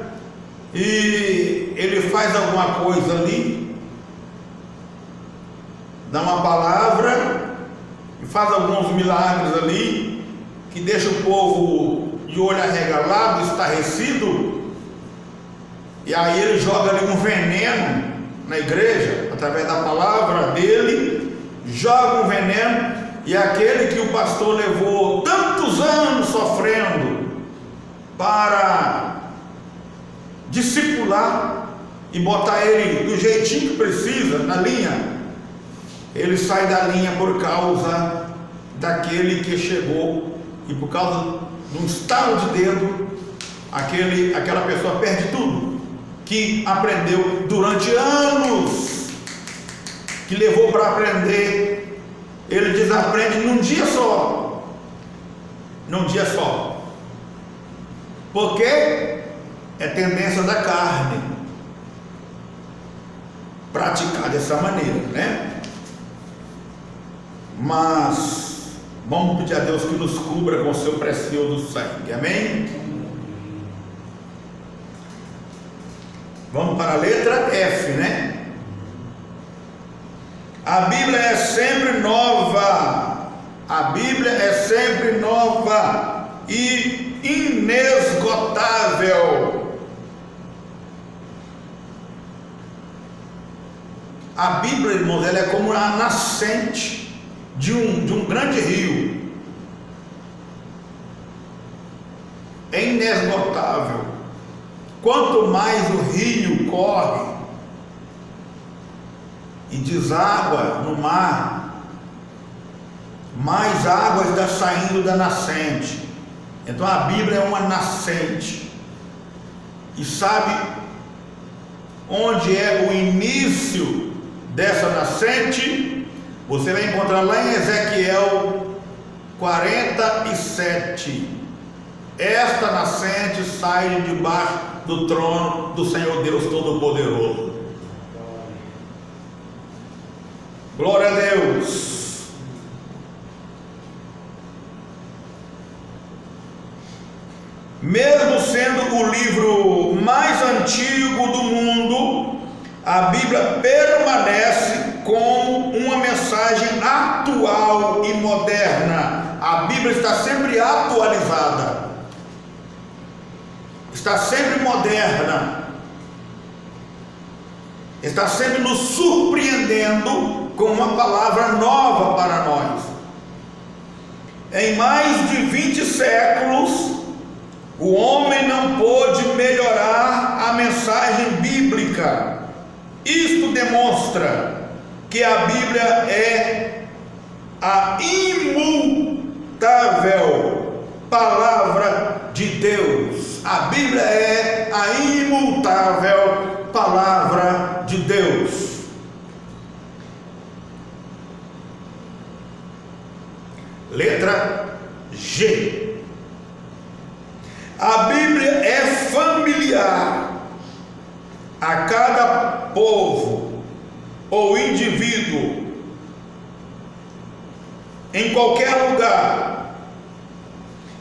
e ele faz alguma coisa ali, dá uma palavra e faz alguns milagres ali, que deixa o povo de olho arregalado, estarrecido, e aí ele joga ali um veneno na igreja, através da palavra dele, joga um veneno, e aquele que o pastor levou tantos anos sofrendo para discipular e botar ele do jeitinho que precisa, na linha, ele sai da linha por causa daquele que chegou, e por causa de um estalo de dedo, aquela pessoa perde tudo que aprendeu durante anos, que levou para aprender. Ele desaprende num dia só, porque é tendência da carne praticar dessa maneira, né? Mas vamos pedir a Deus que nos cubra com o seu precioso sangue, amém? Vamos para a letra F, né? A Bíblia é sempre nova, a Bíblia é sempre nova e inesgotável. A Bíblia, irmãos, ela é como a nascente de um grande rio, é inesgotável. Quanto mais o rio corre e deságua no mar, mais água está saindo da nascente. Então a Bíblia é uma nascente. E sabe onde é o início dessa nascente? Você vai encontrar lá em Ezequiel 47. Esta nascente sai de debaixo do trono do Senhor Deus Todo-Poderoso. Glória a Deus. Mesmo sendo o livro mais antigo do mundo, a Bíblia permanece como uma mensagem atual e moderna. A Bíblia está sempre atualizada, está sempre moderna, está sempre nos surpreendendo com uma palavra nova para nós. Em mais de 20 séculos, o homem não pôde melhorar a mensagem bíblica. Isto demonstra que a Bíblia é a imutável palavra de Deus. A Bíblia é a imutável palavra de Deus. Letra G. A Bíblia é familiar a cada povo ou indivíduo, em qualquer lugar.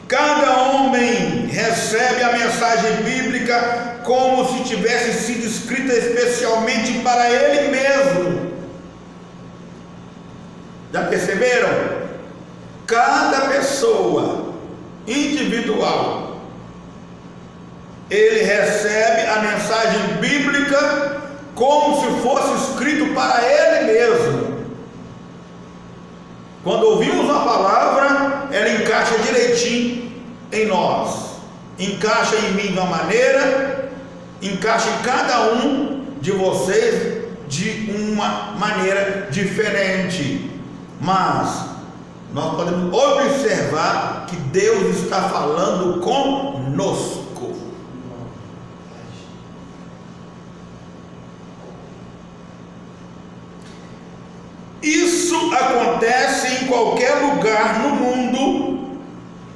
Cada homem recebe a mensagem bíblica como se tivesse sido escrita especialmente para ele mesmo. Já perceberam? Cada pessoa individual, ele recebe a mensagem bíblica como se fosse escrito para ele mesmo. Quando ouvimos a palavra, ela encaixa direitinho em nós, encaixa em mim de uma maneira, encaixa em cada um de vocês de uma maneira diferente, mas nós podemos observar que Deus está falando conosco. Isso acontece em qualquer lugar no mundo,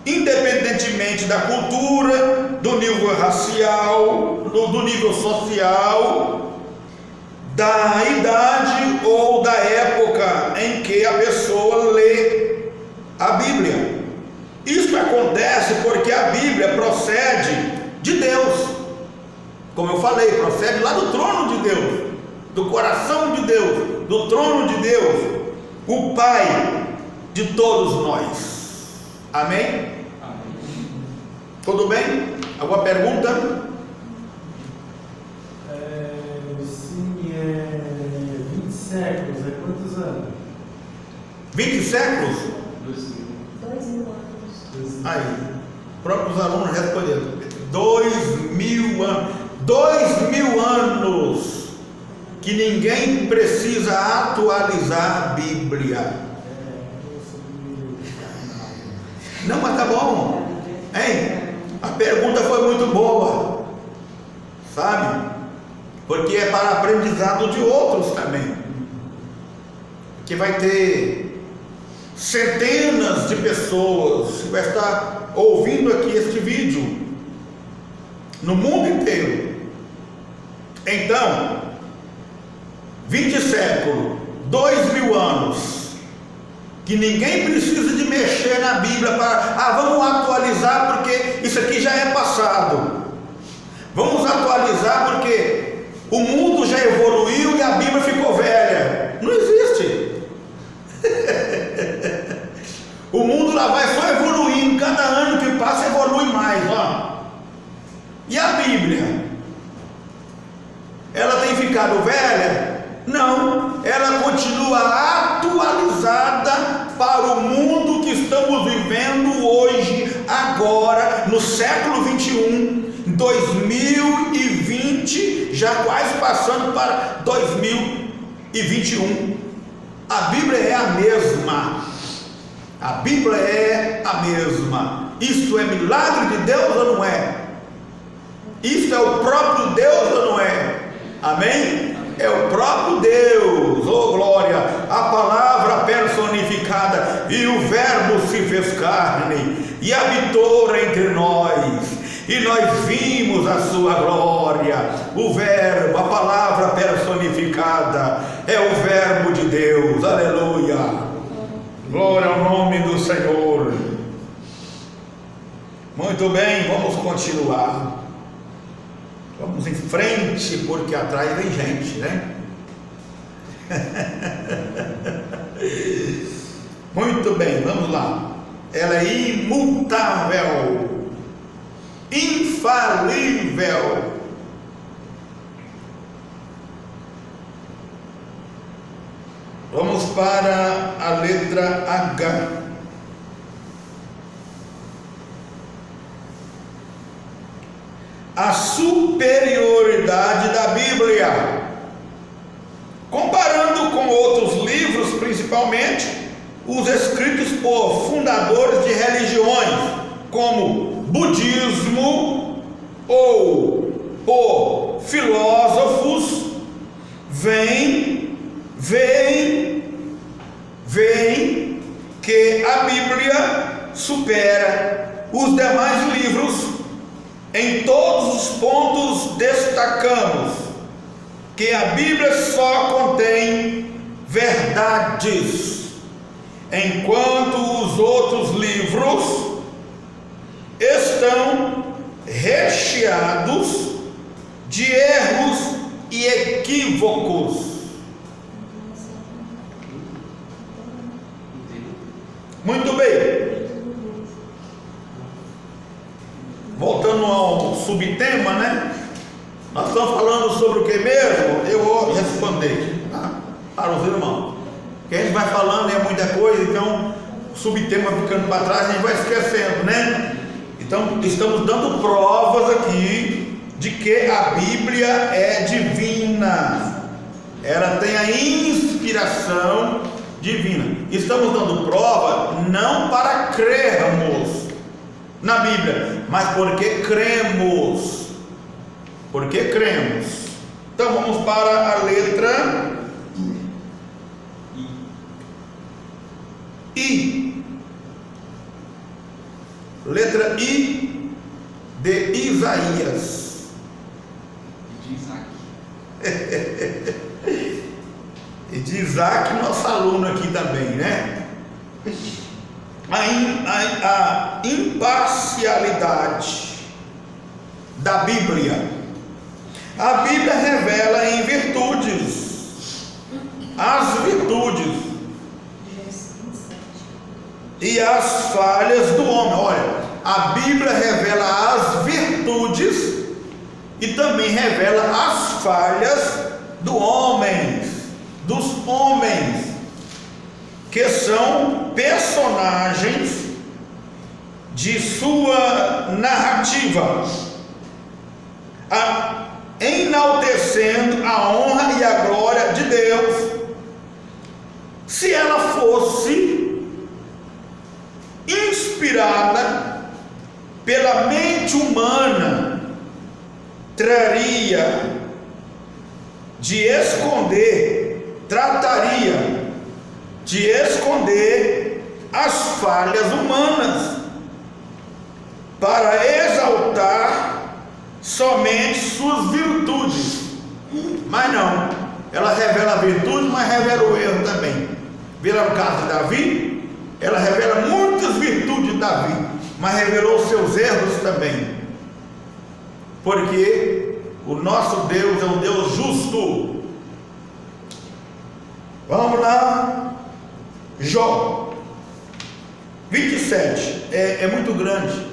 independentemente da cultura, do nível racial, do nível social, da idade ou da época em que a pessoa lê a Bíblia. Isso acontece porque a Bíblia procede de Deus. Como eu falei, procede lá do trono de Deus, do coração de Deus, do trono de Deus, o Pai de todos nós. Amém? Tudo bem? Alguma pergunta? Sim, 20 séculos, é quantos anos? 20 séculos? 2.000 anos. Aí, próprios alunos responderam: 2.000 anos. 2.000 anos que ninguém precisa atualizar a Bíblia. Não, mas tá bom, hein? A pergunta foi muito boa, sabe? Porque é para aprendizado de outros também. Que vai ter centenas de pessoas que vai estar ouvindo aqui este vídeo no mundo inteiro. Então, 20 séculos, 2.000 anos, que ninguém precisa de mexer na Bíblia para, vamos atualizar porque isso aqui já é passado. Vamos atualizar porque o mundo já evoluiu e a Bíblia ficou velha. Não existe. O mundo lá vai só evoluindo, cada ano que passa evolui mais, ó. E a Bíblia? Ela tem ficado velha? Não, ela continua atualizada para o mundo que estamos vivendo hoje, agora, no século 21, 2020, já quase passando para 2021. A Bíblia é a mesma. A Bíblia é a mesma. Isto é milagre de Deus ou não é? Isto é o próprio Deus ou não é? Amém? É o próprio Deus, oh glória, a palavra personificada, e o verbo se fez carne e habitou entre nós, e nós vimos a sua glória. O verbo, a palavra personificada, é o verbo de Deus, aleluia, glória ao nome do Senhor. Muito bem, vamos continuar. Vamos em frente, porque atrás vem gente, né? Muito bem, vamos lá. Ela é imutável, infalível. Vamos para a letra H. A superioridade da Bíblia, comparando com outros livros, principalmente os escritos por fundadores de religiões, como budismo ou por filósofos, veem que a Bíblia supera os demais livros. Em todos os pontos destacamos que a Bíblia só contém verdades, enquanto os outros livros estão recheados de erros e equívocos. Muito bem. Voltando ao subtema, né? Nós estamos falando sobre o que mesmo? Eu vou responder, tá? Para os irmãos. Que a gente vai falando é muita coisa, então o subtema ficando para trás, a gente vai esquecendo, né? Então estamos dando provas aqui de que a Bíblia é divina. ela tem a inspiração divina. Estamos dando prova não para crermos na Bíblia, mas porque cremos. Porque cremos. Então vamos para a letra I. Letra I de Isaías. De Isaac. E de Isaac, nosso aluno aqui também, né? A imparcialidade da Bíblia. A Bíblia revela em virtudes, as virtudes e as falhas do homem. Olha, a Bíblia revela as virtudes e também revela as falhas dos homens, que são personagens de sua narrativa, enaltecendo a honra e a glória de Deus. Se ela fosse inspirada pela mente humana, trataria de esconder as falhas humanas para exaltar somente suas virtudes. Mas não, ela revela a virtude, mas revela o erro também. Vira no caso de Davi, ela revela muitas virtudes de Davi, mas revelou seus erros também, porque o nosso Deus é um Deus justo. Vamos lá, Jó 27, é muito grande,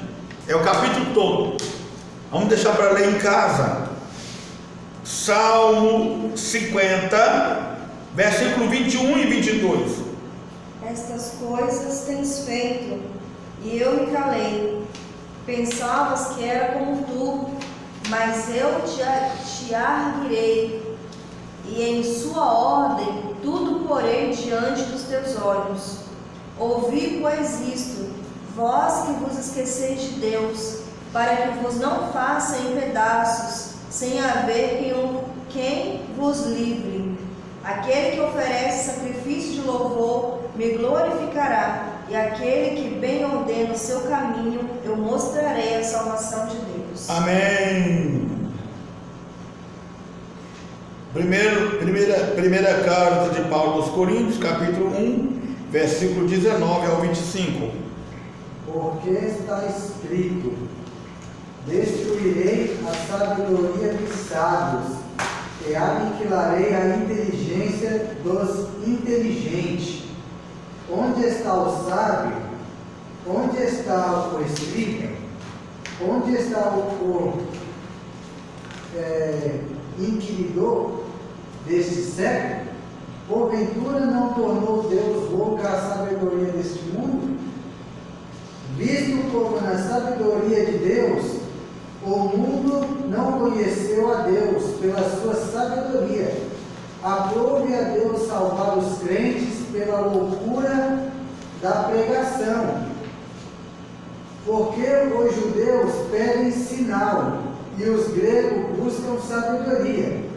é o capítulo todo, vamos deixar para ler em casa. Salmo 50, versículo 21 e 22. Estas coisas tens feito, e eu me calei. Pensavas que era como tu, mas eu te arguirei, e em sua ordem tudo porei diante dos teus olhos. Ouvi, pois, isto, vós que vos esqueceis de Deus, para que vos não faça em pedaços, sem haver quem vos livre. Aquele que oferece sacrifício de louvor me glorificará, e aquele que bem ordena o seu caminho, eu mostrarei a salvação de Deus. Amém. Primeira carta de Paulo aos Coríntios, capítulo 1, versículo 19 ao 25. Porque está escrito: destruirei a sabedoria dos sábios, e aniquilarei a inteligência dos inteligentes. Onde está o sábio? Onde está o escriba? Onde está o inquiridor deste século? Porventura não tornou Deus louca a sabedoria deste mundo? Visto como na sabedoria de Deus, o mundo não conheceu a Deus pela sua sabedoria. Aprove a Deus salvar os crentes pela loucura da pregação. Porque os judeus pedem sinal e os gregos buscam sabedoria.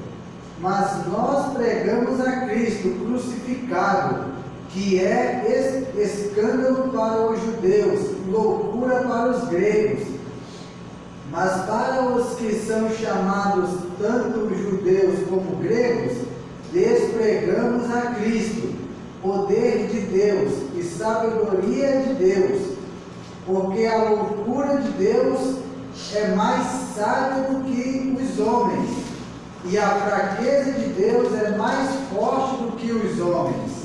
Mas nós pregamos a Cristo crucificado, que é escândalo para os judeus, loucura para os gregos. Mas para os que são chamados tanto judeus como gregos, despregamos a Cristo, poder de Deus e sabedoria de Deus, porque a loucura de Deus é mais sábia do que os homens, e a fraqueza de Deus é mais forte do que os homens.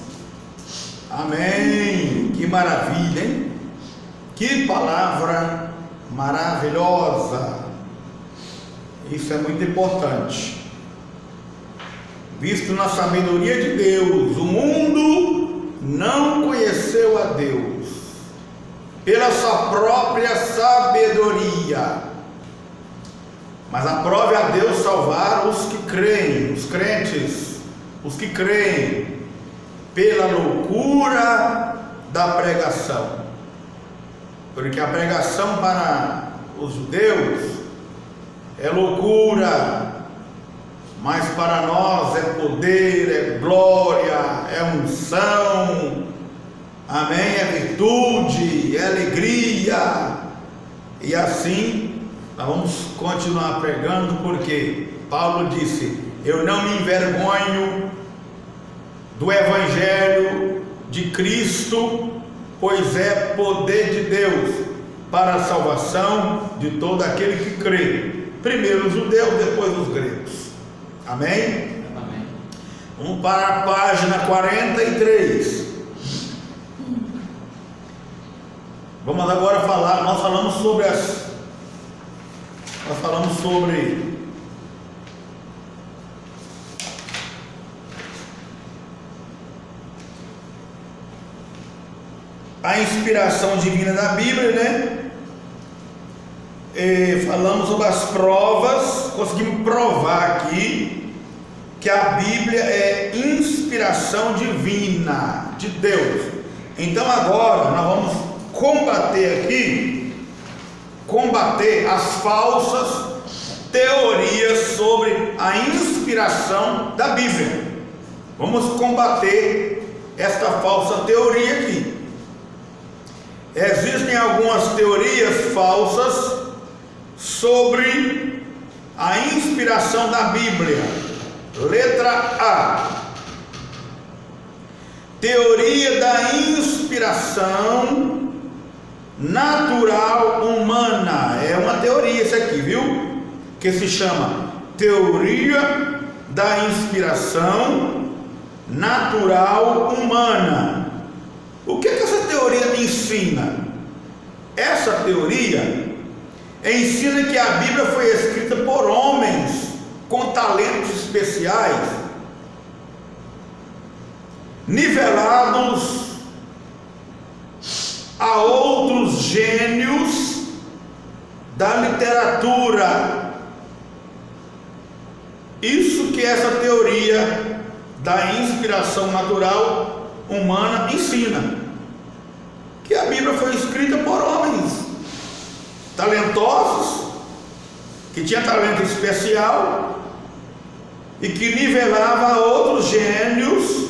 Amém. Que maravilha, hein? Que palavra maravilhosa. Isso é muito importante. Visto na sabedoria de Deus, o mundo não conheceu a Deus pela sua própria sabedoria, mas aprove a Deus salvar os que creem, os crentes. os que creem, pela loucura da pregação. Porque a pregação para os judeus é loucura, mas para nós é poder, é glória, é unção, amém? É virtude, é alegria. E assim nós vamos continuar pregando, porque Paulo disse: eu não me envergonho do Evangelho de Cristo, pois é poder de Deus para a salvação de todo aquele que crê, primeiro os judeus, depois os gregos. Amém? Amém. Vamos para a página 43. Vamos agora falar, nós falamos sobre a inspiração divina da Bíblia, né? Falamos sobre as provas, conseguimos provar aqui que a Bíblia é inspiração divina de Deus. Então agora nós vamos combater as falsas teorias sobre a inspiração da Bíblia. Vamos combater esta falsa teoria aqui. Existem algumas teorias falsas sobre a inspiração da Bíblia. Letra A: teoria da inspiração natural humana. É uma teoria isso aqui, viu? Que se chama teoria da inspiração natural humana. O que essa teoria ensina? Essa teoria ensina que a Bíblia foi escrita por homens com talentos especiais, nivelados a outros gênios da literatura. Isso que essa teoria da inspiração natural humana ensina, que a Bíblia foi escrita por homens talentosos, que tinha talento especial e que nivelava outros gênios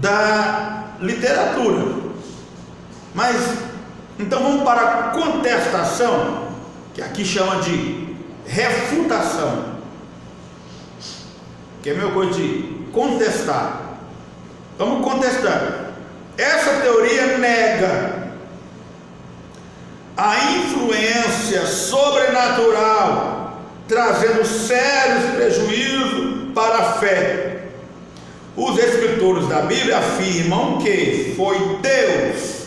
da literatura. Mas então vamos para a contestação, que aqui chama de refutação, que é a mesma coisa de contestar. Vamos contestar. Essa teoria nega a influência sobrenatural, trazendo sérios prejuízos para a fé. Os escritores da Bíblia afirmam que foi Deus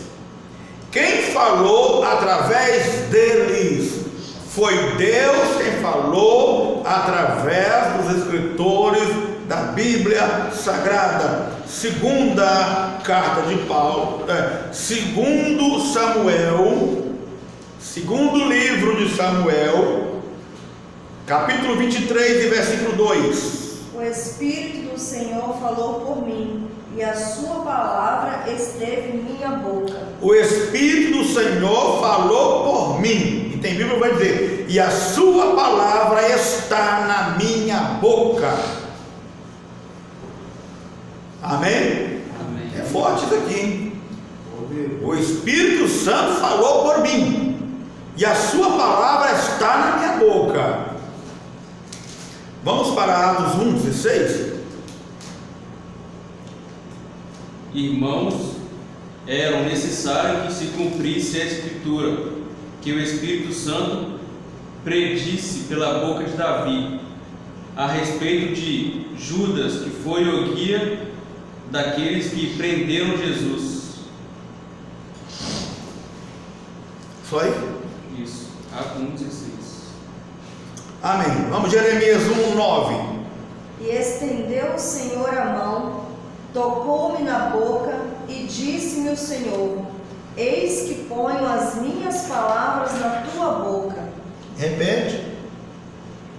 quem falou através deles. Foi Deus quem falou através dos escritores da Bíblia Sagrada. Segunda carta de Paulo, segundo Samuel, segundo livro de Samuel, capítulo 23 e versículo 2. O Espírito do Senhor falou por mim, e a sua palavra esteve em minha boca. O Espírito do Senhor falou por mim. E tem Bíblia que vai dizer: e a sua palavra está na minha boca. Amém? Amém. É forte isso aqui, hein? O Espírito Santo falou por mim, e a sua palavra está na minha boca. Vamos para Atos 1:16. Irmãos, era necessário que se cumprisse a Escritura, que o Espírito Santo predisse pela boca de Davi, a respeito de Judas, que foi o guia daqueles que prenderam Jesus. Só aí? Isso, Atos 1:16. Amém. Vamos, Jeremias 1:9. E estendeu o Senhor a mão, tocou-me na boca e disse-me o Senhor: eis que ponho as minhas palavras na tua boca. Repete.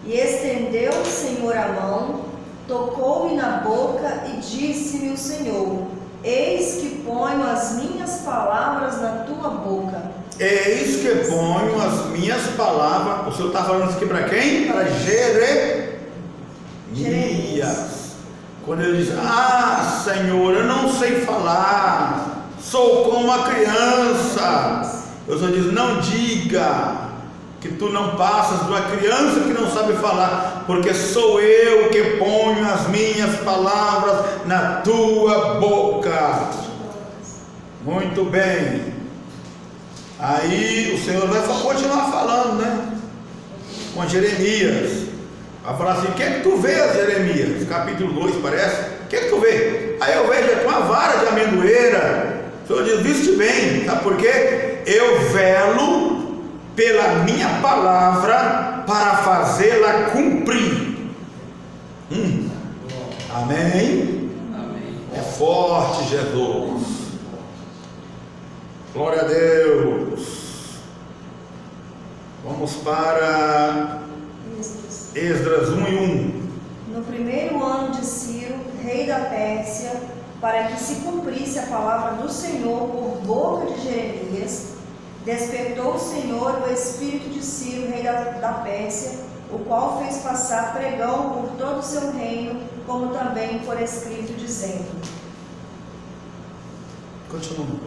E estendeu o Senhor a mão, tocou-me na boca e disse-me o Senhor: eis que ponho as minhas palavras na tua boca. Eis que ponho as minhas palavras. O Senhor está falando isso aqui para quem? Para Jeremias. Quando ele diz: ah, Senhor, eu não sei falar, sou como uma criança. O Senhor diz: não diga que tu não passas de uma criança que não sabe falar, porque sou eu que ponho as minhas palavras na tua boca. Muito bem. Aí o Senhor vai continuar falando, né? Com Jeremias. Vai falar assim: o que é que tu vês, Jeremias? Capítulo 2, parece. O que é que tu vê? Aí eu vejo uma vara de amendoeira. O Senhor diz: viste bem. Sabe por quê? Eu velo pela minha palavra para fazê-la cumprir. Amém? Amém. É forte, Jesus. Glória a Deus. Vamos para Esdras 1 e 1. No primeiro ano de Ciro, rei da Pérsia, para que se cumprisse a palavra do Senhor por boca de Jeremias, despertou o Senhor o espírito de Ciro, rei da Pérsia, o qual fez passar pregão por todo o seu reino, como também por escrito, dizendo: Continua.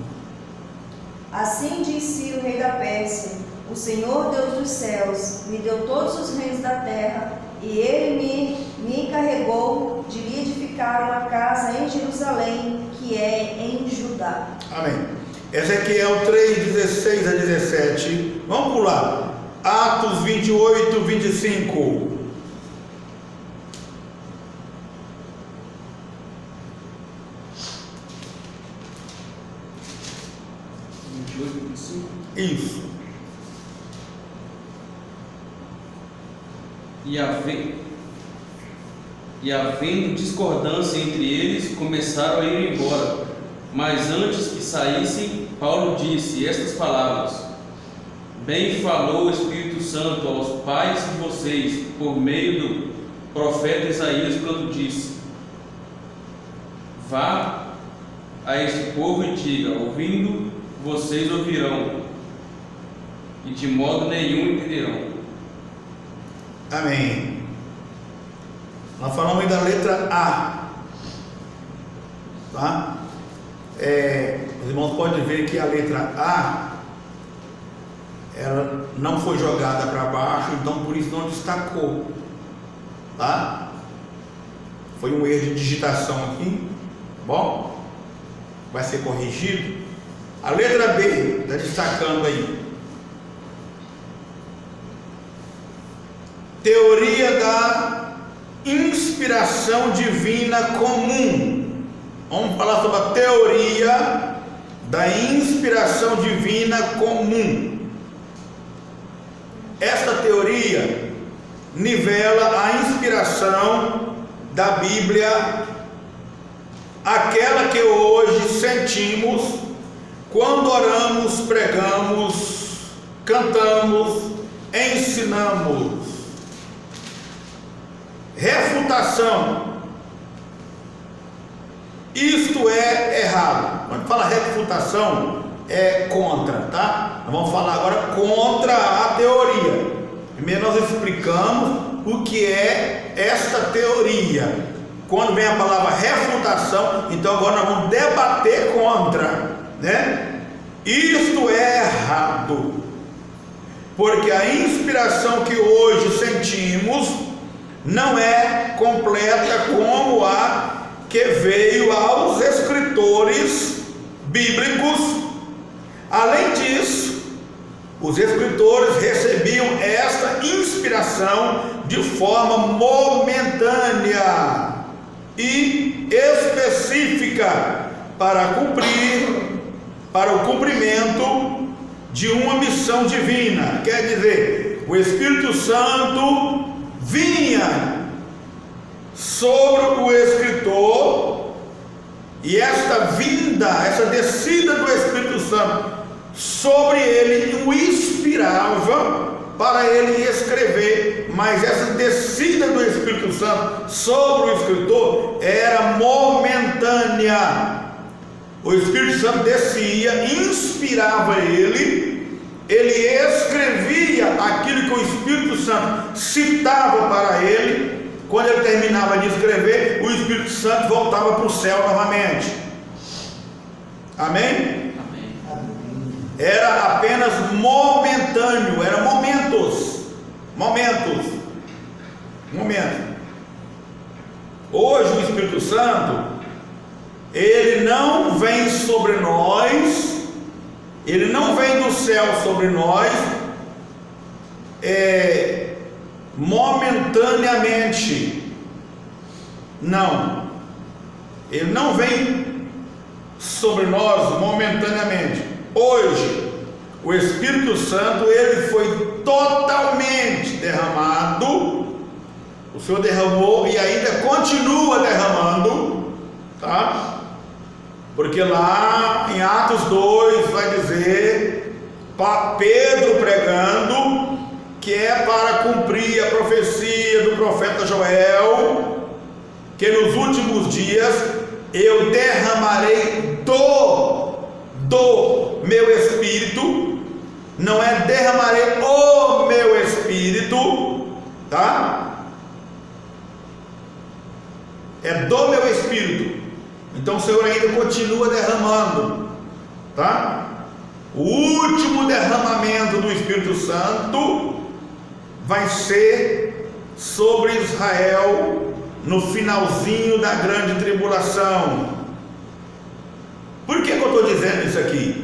assim diz Ciro, rei da Pérsia: o Senhor Deus dos céus me deu todos os reinos da terra, e ele me encarregou de lhe edificar uma casa em Jerusalém, que é em Judá. Amém. Ezequiel 3, 16 a 17. Vamos pular. Atos 28, 25. Isso. E havendo discordância entre eles, começaram a ir embora. Mas antes que saíssem, Paulo disse estas palavras: bem falou o Espírito Santo aos pais de vocês, por meio do profeta Isaías, quando disse: vá a este povo e diga: ouvindo, vocês ouvirão, e de modo nenhum entenderão. Amém. Nós falamos aí da letra A. Tá? Os irmãos podem ver que a letra A, ela não foi jogada para baixo, então por isso não destacou. Tá? Foi um erro de digitação aqui. Tá bom? Vai ser corrigido. A letra B, está destacando aí. Teoria da inspiração divina comum. Vamos falar sobre a teoria da inspiração divina comum. Esta teoria nivela a inspiração da Bíblia, aquela que hoje sentimos quando oramos, pregamos, cantamos, ensinamos. Refutação. Isto é errado. Quando fala refutação, é contra, tá? Nós vamos falar agora contra a teoria. Primeiro nós explicamos o que é esta teoria. Quando vem a palavra refutação, então agora nós vamos debater contra, né? Isto é errado, porque a inspiração que hoje sentimos não é completa como a que veio aos escritores bíblicos. Além disso, os escritores recebiam esta inspiração de forma momentânea e específica para o cumprimento de uma missão divina. Quer dizer, o Espírito Santo vinha sobre o escritor, e esta vinda, essa descida do Espírito Santo sobre ele o inspirava para ele escrever mas essa descida do Espírito Santo sobre o escritor era momentânea. O Espírito Santo descia, inspirava ele escrevia aquilo que o Espírito Santo citava para ele. Quando ele terminava de escrever, o Espírito Santo voltava para o céu novamente. Amém? Era apenas momentâneo, era momentos. Hoje o Espírito Santo, ele não vem sobre nós, ele não vem do céu sobre nós momentaneamente. Não, ele não vem sobre nós momentaneamente. Hoje o Espírito Santo, ele foi totalmente derramado. O Senhor derramou e ainda continua derramando, tá? Porque lá em Atos 2 vai dizer, Pedro pregando, que é para cumprir a profecia do profeta Joel, que nos últimos dias eu derramarei do meu Espírito. Não é derramarei o meu Espírito, tá? É do meu Espírito. Então o Senhor ainda continua derramando, tá? O último derramamento do Espírito Santo vai ser sobre Israel no finalzinho da grande tribulação. Por que eu estou dizendo isso aqui?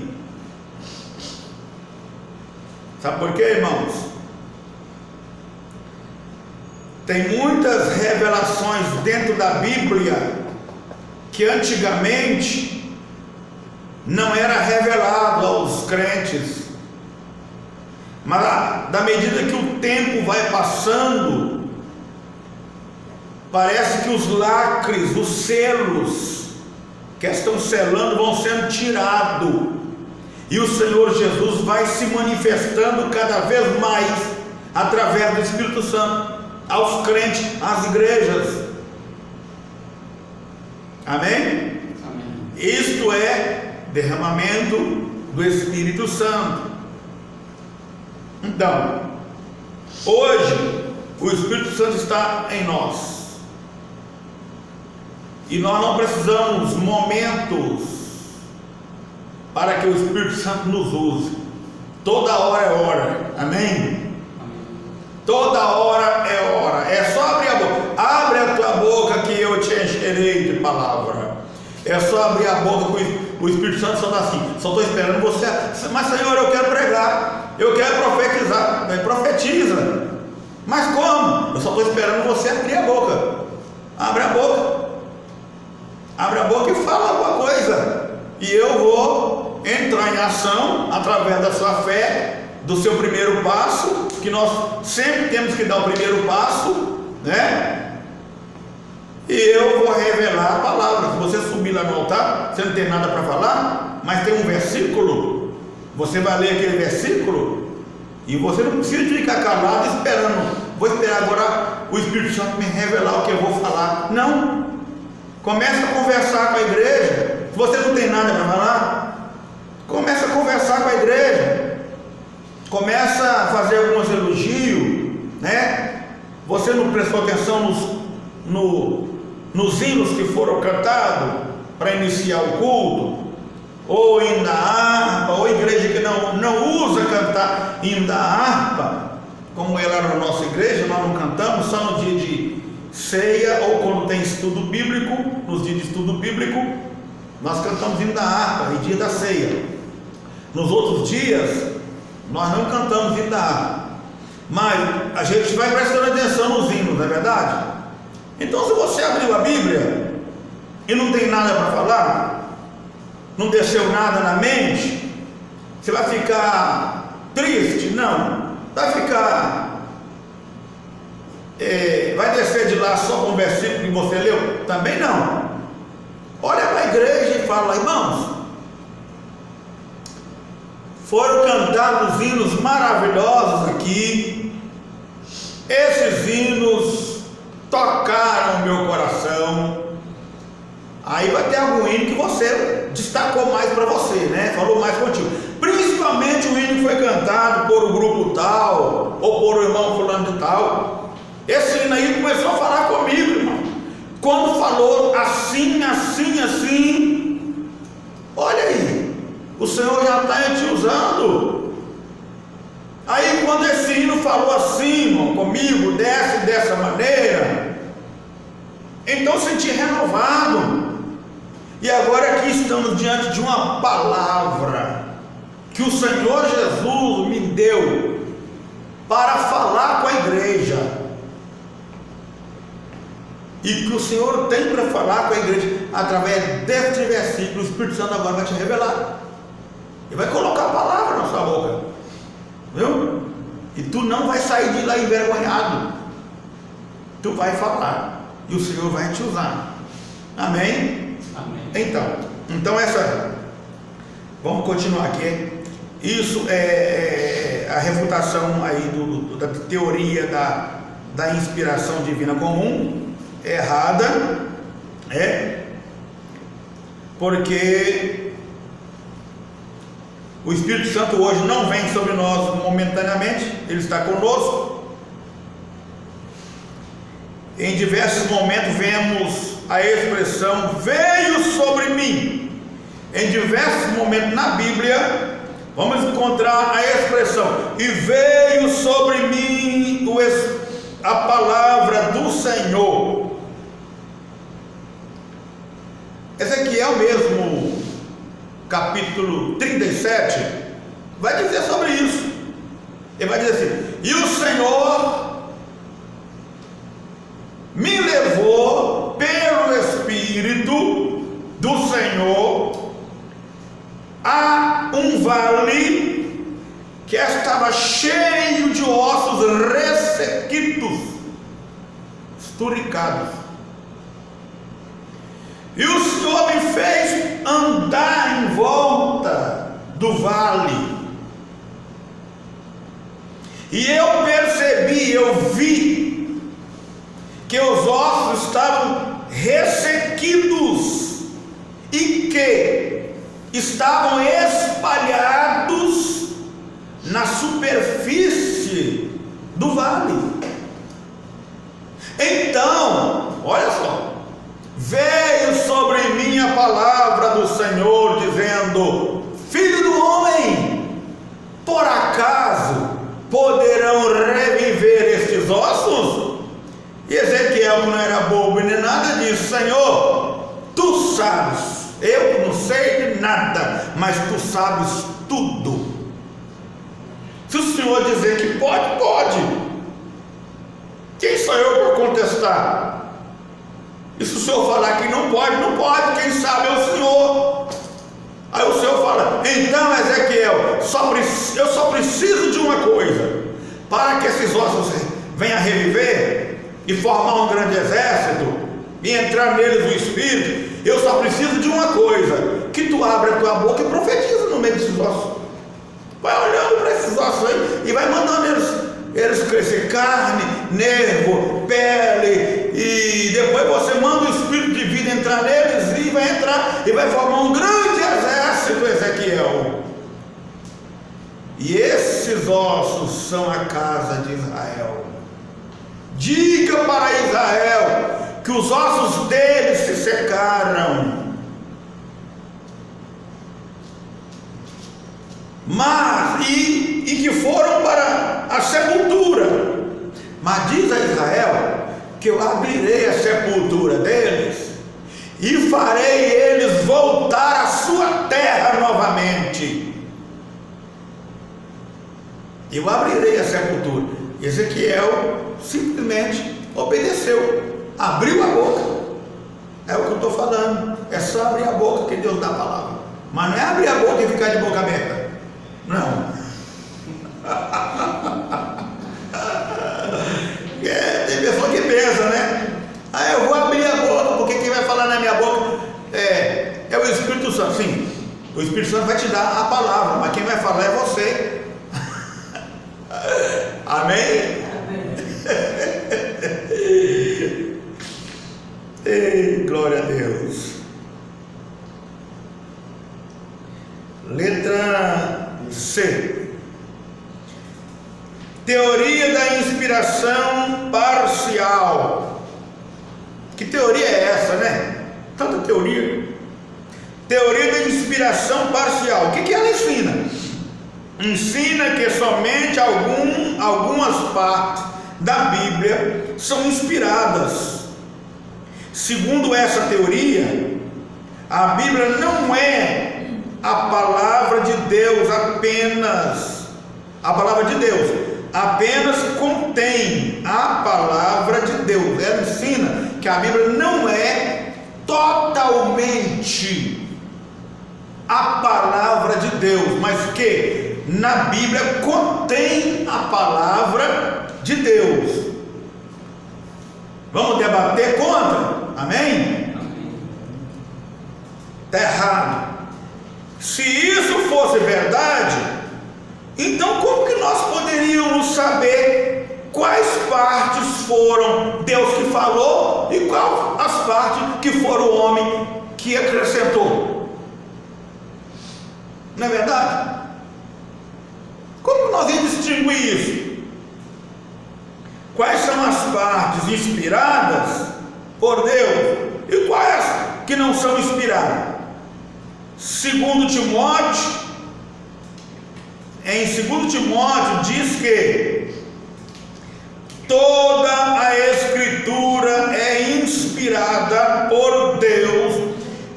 Sabe por quê, irmãos? Tem muitas revelações dentro da Bíblia que antigamente não era revelado aos crentes, mas da medida que o tempo vai passando, parece que os lacres, os selos que estão selando vão sendo tirados, e o Senhor Jesus vai se manifestando cada vez mais através do Espírito Santo aos crentes, às igrejas. Amém? Amém. Isto é derramamento do Espírito Santo. Então, hoje o Espírito Santo está em nós, e nós não precisamos momentos para que o Espírito Santo nos use. Toda hora é hora. Amém? Toda hora é hora. É só abrir a boca. Abre a tua boca que eu te encherei de palavra. É só abrir a boca que o Espírito Santo só está assim. Só estou esperando você. Mas Senhor, eu quero pregar, eu quero profetizar. Profetiza. Mas como? Eu só estou esperando você abrir a boca. Abre a boca. Abre a boca e fala alguma coisa, e eu vou entrar em ação através da sua fé, do seu primeiro passo, que nós sempre temos que dar o primeiro passo, né? E eu vou revelar a palavra. Se você subir lá no altar, você não tem nada para falar, mas tem um versículo, você vai ler aquele versículo, e você não precisa ficar calado esperando, vou esperar agora o Espírito Santo me revelar o que eu vou falar. Não, começa a conversar com a igreja. Se você não tem nada para falar, começa a conversar com a igreja, começa a fazer alguns elogios, né? Você não prestou atenção nos hinos que foram cantados para iniciar o culto, ou hino da harpa, ou igreja que não usa cantar hino da harpa, como é lá na nossa igreja, nós não cantamos, só no dia de ceia, ou quando tem estudo bíblico. Nos dias de estudo bíblico nós cantamos hino da harpa, e dia da ceia. Nos outros dias nós não cantamos hino da harpa, mas a gente vai prestando atenção nos hinos, não é verdade? Então, se você abriu a Bíblia e não tem nada para falar, não desceu nada na mente, você vai ficar triste? Não. Vai ficar vai descer de lá só com o versículo que você leu? Também não. Olha para a igreja e fala: irmãos, foram cantados hinos maravilhosos aqui, esses hinos tocaram o meu coração. Aí vai ter algum hino que você destacou mais para você, né? Falou mais contigo. Principalmente o hino que foi cantado por o grupo tal, ou por o irmão fulano de tal. Esse hino aí começou a falar comigo, irmão. Quando falou assim, assim, assim, olha aí, o Senhor já está te usando. Aí quando esse hino falou assim, irmão, comigo, dessa maneira, então eu senti renovado. E agora aqui estamos diante de uma palavra que o Senhor Jesus me deu para falar com a igreja, e que o Senhor tem para falar com a igreja através deste versículo. O Espírito Santo agora vai te revelar, ele vai colocar a palavra na sua boca, viu? E tu não vai sair de lá envergonhado, tu vai falar e o Senhor vai te usar. Amém? Amém. Então vamos continuar aqui. Isso é a refutação aí da teoria da inspiração divina comum, errada, porque o Espírito Santo hoje não vem sobre nós momentaneamente, ele está conosco. Em diversos momentos vemos a expressão veio sobre mim. Em diversos momentos na Bíblia vamos encontrar a expressão e veio sobre mim a palavra do Senhor. Ezequiel mesmo, capítulo 37, vai dizer sobre isso. Ele vai dizer assim: e o Senhor me levou pelo Espírito do Senhor a um vale que estava cheio de ossos ressequidos, esturicados. E o Senhor me fez andar em volta do vale, e eu percebi, eu vi que os ossos estavam ressequidos e que estavam espalhados na superfície do vale. Então, olha só, veio sobre mim a palavra do Senhor dizendo: filho do homem, por acaso poderão reviver estes ossos? E Ezequiel, que não era bobo nem nada, disse: Senhor, tu sabes. Eu não sei de nada, mas tu sabes tudo. Se o Senhor dizer que pode, pode. Quem sou eu para contestar? E se o Senhor falar que não pode, não pode. Quem sabe é o Senhor. Aí o Senhor fala: então, Ezequiel, eu só preciso de uma coisa, para que esses ossos venham a reviver e formar um grande exército e entrar neles o Espírito. Eu só preciso de uma coisa: que tu abra a tua boca e profetiza no meio desses ossos. Vai olhando para esses ossos aí e vai mandando eles crescer, carne, nervo, pele, e depois você manda o Espírito de vida entrar neles, e vai entrar e vai formar um grande exército, Ezequiel. E esses ossos são a casa de Israel. Diga para Israel que os ossos deles se secaram, mas e que foram para a sepultura. Mas diz a Israel que eu abrirei a sepultura deles e farei eles voltar à sua terra novamente. Eu abrirei a sepultura. Ezequiel simplesmente obedeceu, abriu a boca. É o que eu estou falando, é só abrir a boca que Deus dá a palavra, mas não é abrir a boca e ficar de boca aberta, não. Tem pessoa que pensa, né? Eu vou abrir a boca, porque quem vai falar na minha boca é o Espírito Santo. Sim, o Espírito Santo vai te dar a palavra, mas quem vai falar é você. Amém? Amém. inspiração parcial. Que teoria é essa, né? Tanta teoria. Teoria da inspiração parcial. O que ela ensina? Ensina que somente algumas partes da Bíblia são inspiradas. Segundo essa teoria, a Bíblia não é a palavra de Deus apenas. A palavra de Deus apenas contém a palavra de Deus. Ela ensina que a Bíblia não é totalmente a palavra de Deus, mas que na Bíblia contém a palavra de Deus. Vamos debater contra? Amém? Está errado. Se isso fosse verdade, então como que nós poderíamos saber quais partes foram Deus que falou e quais as partes que foram o homem que acrescentou? Não é verdade? Como que nós vamos distinguir isso? Quais são as partes inspiradas por Deus e quais que não são inspiradas? Segundo Timóteo, em 2 Timóteo diz que toda a Escritura é inspirada por Deus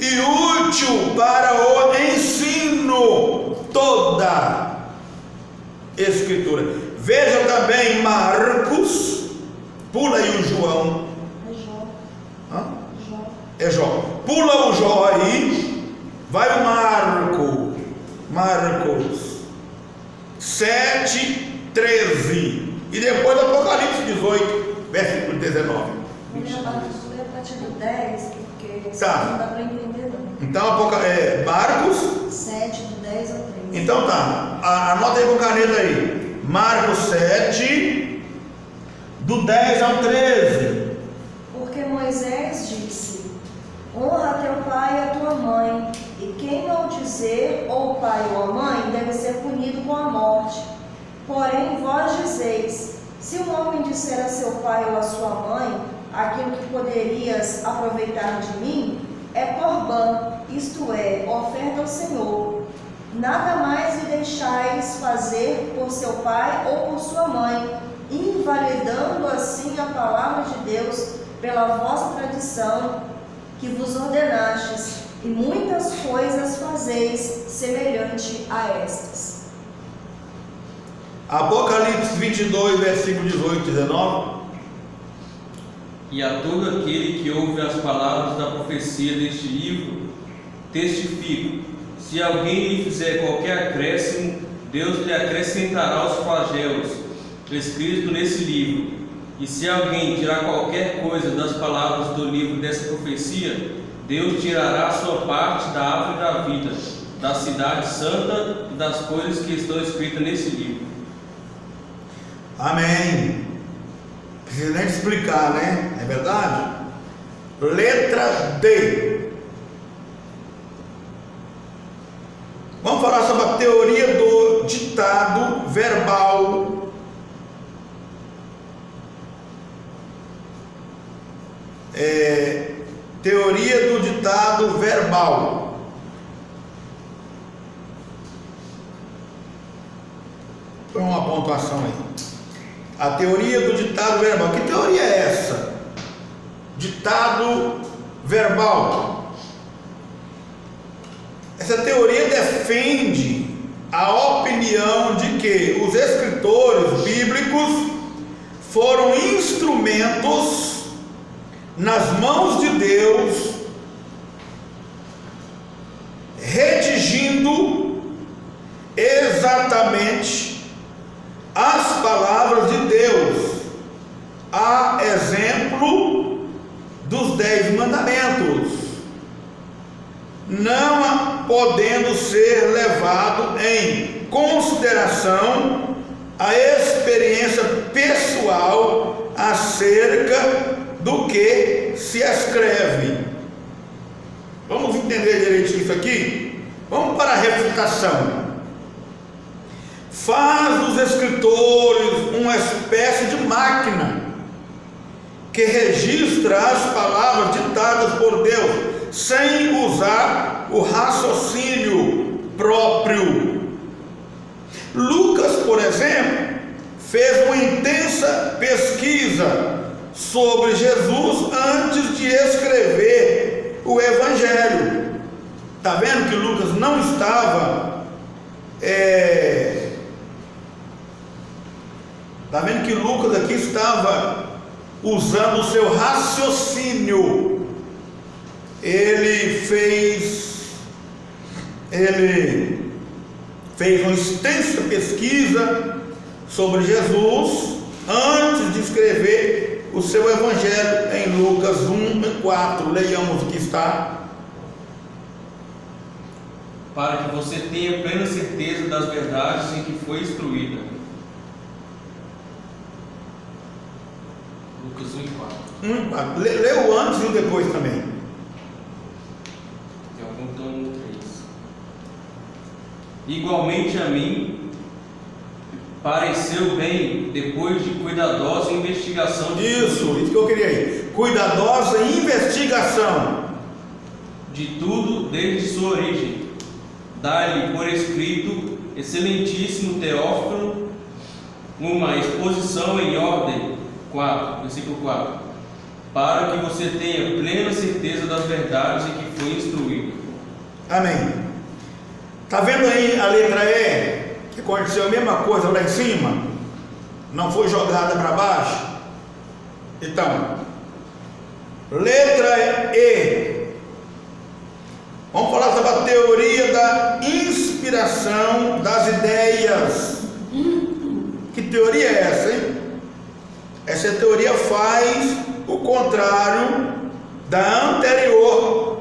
e útil para o ensino. Toda Escritura. Veja também Marcos, pula aí o João. É Jó. Hã? Jó. É Jó. Pula o Jó aí, vai o Marcos 7:13 e depois Apocalipse 18, versículo 19. Eu ia a partir do 10, porque Tá. não dá para entender não. Então, Marcos 7, do 10 ao 13. Então tá, anota aí com caneta aí. Marcos 7, do 10 ao 13. Porque Moisés disse: honra teu pai e a tua mãe, e quem maldizer ou o pai ou a mãe deve ser punido com a morte. Porém vós dizeis: se um homem disser a seu pai ou a sua mãe, aquilo que poderias aproveitar de mim, é corbã, isto é, oferta ao Senhor. Nada mais lhe deixais fazer por seu pai ou por sua mãe, invalidando assim a palavra de Deus pela vossa tradição que vos ordenastes, e muitas coisas fazeis semelhante a estas. Apocalipse 22, versículo 18 e 19. E a todo aquele que ouve as palavras da profecia deste livro, testifico: se alguém lhe fizer qualquer acréscimo, Deus lhe acrescentará os flagelos prescritos nesse livro. E se alguém tirar qualquer coisa das palavras do livro dessa profecia, Deus tirará a sua parte da árvore da vida, da cidade santa e das coisas que estão escritas nesse livro. Amém. Precisa nem explicar, né? É verdade? Letra D. Vamos falar sobre a teoria do ditado verbal. Teoria do ditado verbal. Põe uma pontuação aí. A teoria do ditado verbal. Que teoria é essa? Ditado verbal. Essa teoria defende a opinião de que os escritores bíblicos foram instrumentos nas mãos de Deus, redigindo exatamente as palavras de Deus, a exemplo dos 10 mandamentos, não podendo ser levado em consideração a experiência pessoal acerca do que se escreve. Vamos entender direitinho isso aqui? Vamos para a refutação. faz dos escritores uma espécie de máquina que registra as palavras ditadas por Deus, sem usar o raciocínio próprio. Lucas, por exemplo, fez uma intensa pesquisa sobre Jesus antes de escrever o Evangelho. Está vendo que Lucas não estava está vendo que Lucas aqui estava usando o seu raciocínio. Ele fez uma extensa pesquisa sobre Jesus antes de escrever o seu Evangelho em Lucas 1:4. Leiamos o que está. Para que você tenha plena certeza das verdades em que foi instruída. Lucas 1:4. Leu antes e o depois também. Tem algum tom 3. Igualmente a mim pareceu bem, depois de cuidadosa investigação Isso que eu queria ir. Cuidadosa investigação de tudo desde sua origem, dá-lhe por escrito, excelentíssimo Teófilo, uma exposição em ordem, 4, versículo 4, para que você tenha plena certeza das verdades em que foi instruído. Amém. Está vendo aí a letra E? Que aconteceu a mesma coisa lá em cima? Não foi jogada para baixo? Então, letra E. Vamos falar sobre a teoria da inspiração das ideias. Que teoria é essa, hein? Essa teoria faz o contrário da anterior.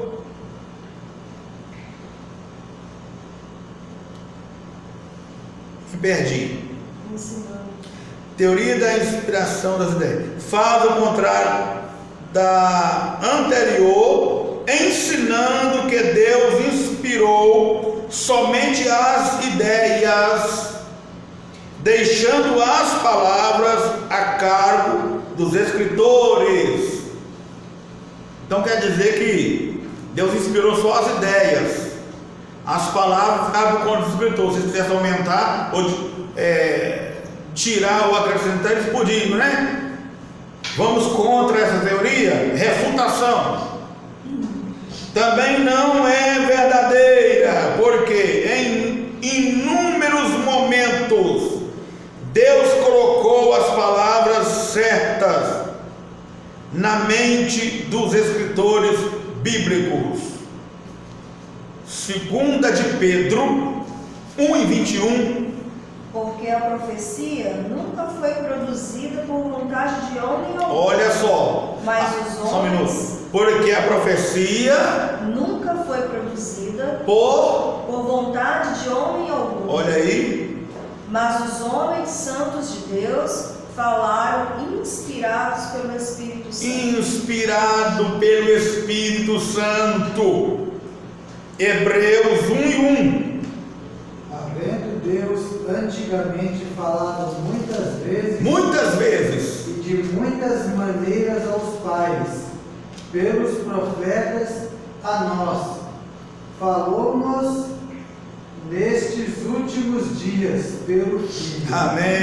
Perdi. Teoria da inspiração das ideias. Faz o contrário da anterior, ensinando que Deus inspirou somente as ideias, deixando as palavras a cargo dos escritores. Então quer dizer que Deus inspirou só as ideias, as palavras ficavam com os escritores. Se quisesse aumentar ou tirar ou acrescentar, eles podiam, né? Vamos contra essa teoria? Refutação. Também não é verdadeira, porque em inúmeros momentos Deus colocou as palavras certas na mente dos escritores bíblicos. 2 de Pedro 1:21. Porque a profecia nunca foi produzida por vontade de homem algum. Olha só. Mas os Só um minuto. homens Porque a profecia nunca foi produzida por vontade de homem algum. Olha aí. Mas os homens santos de Deus falaram inspirados pelo Espírito Santo. Inspirado pelo Espírito Santo. Hebreus 1:1. Havendo Deus antigamente falado Muitas vezes. e de muitas maneiras aos pais, pelos profetas a nós, falou-nos nestes últimos dias pelo Filho. Amém.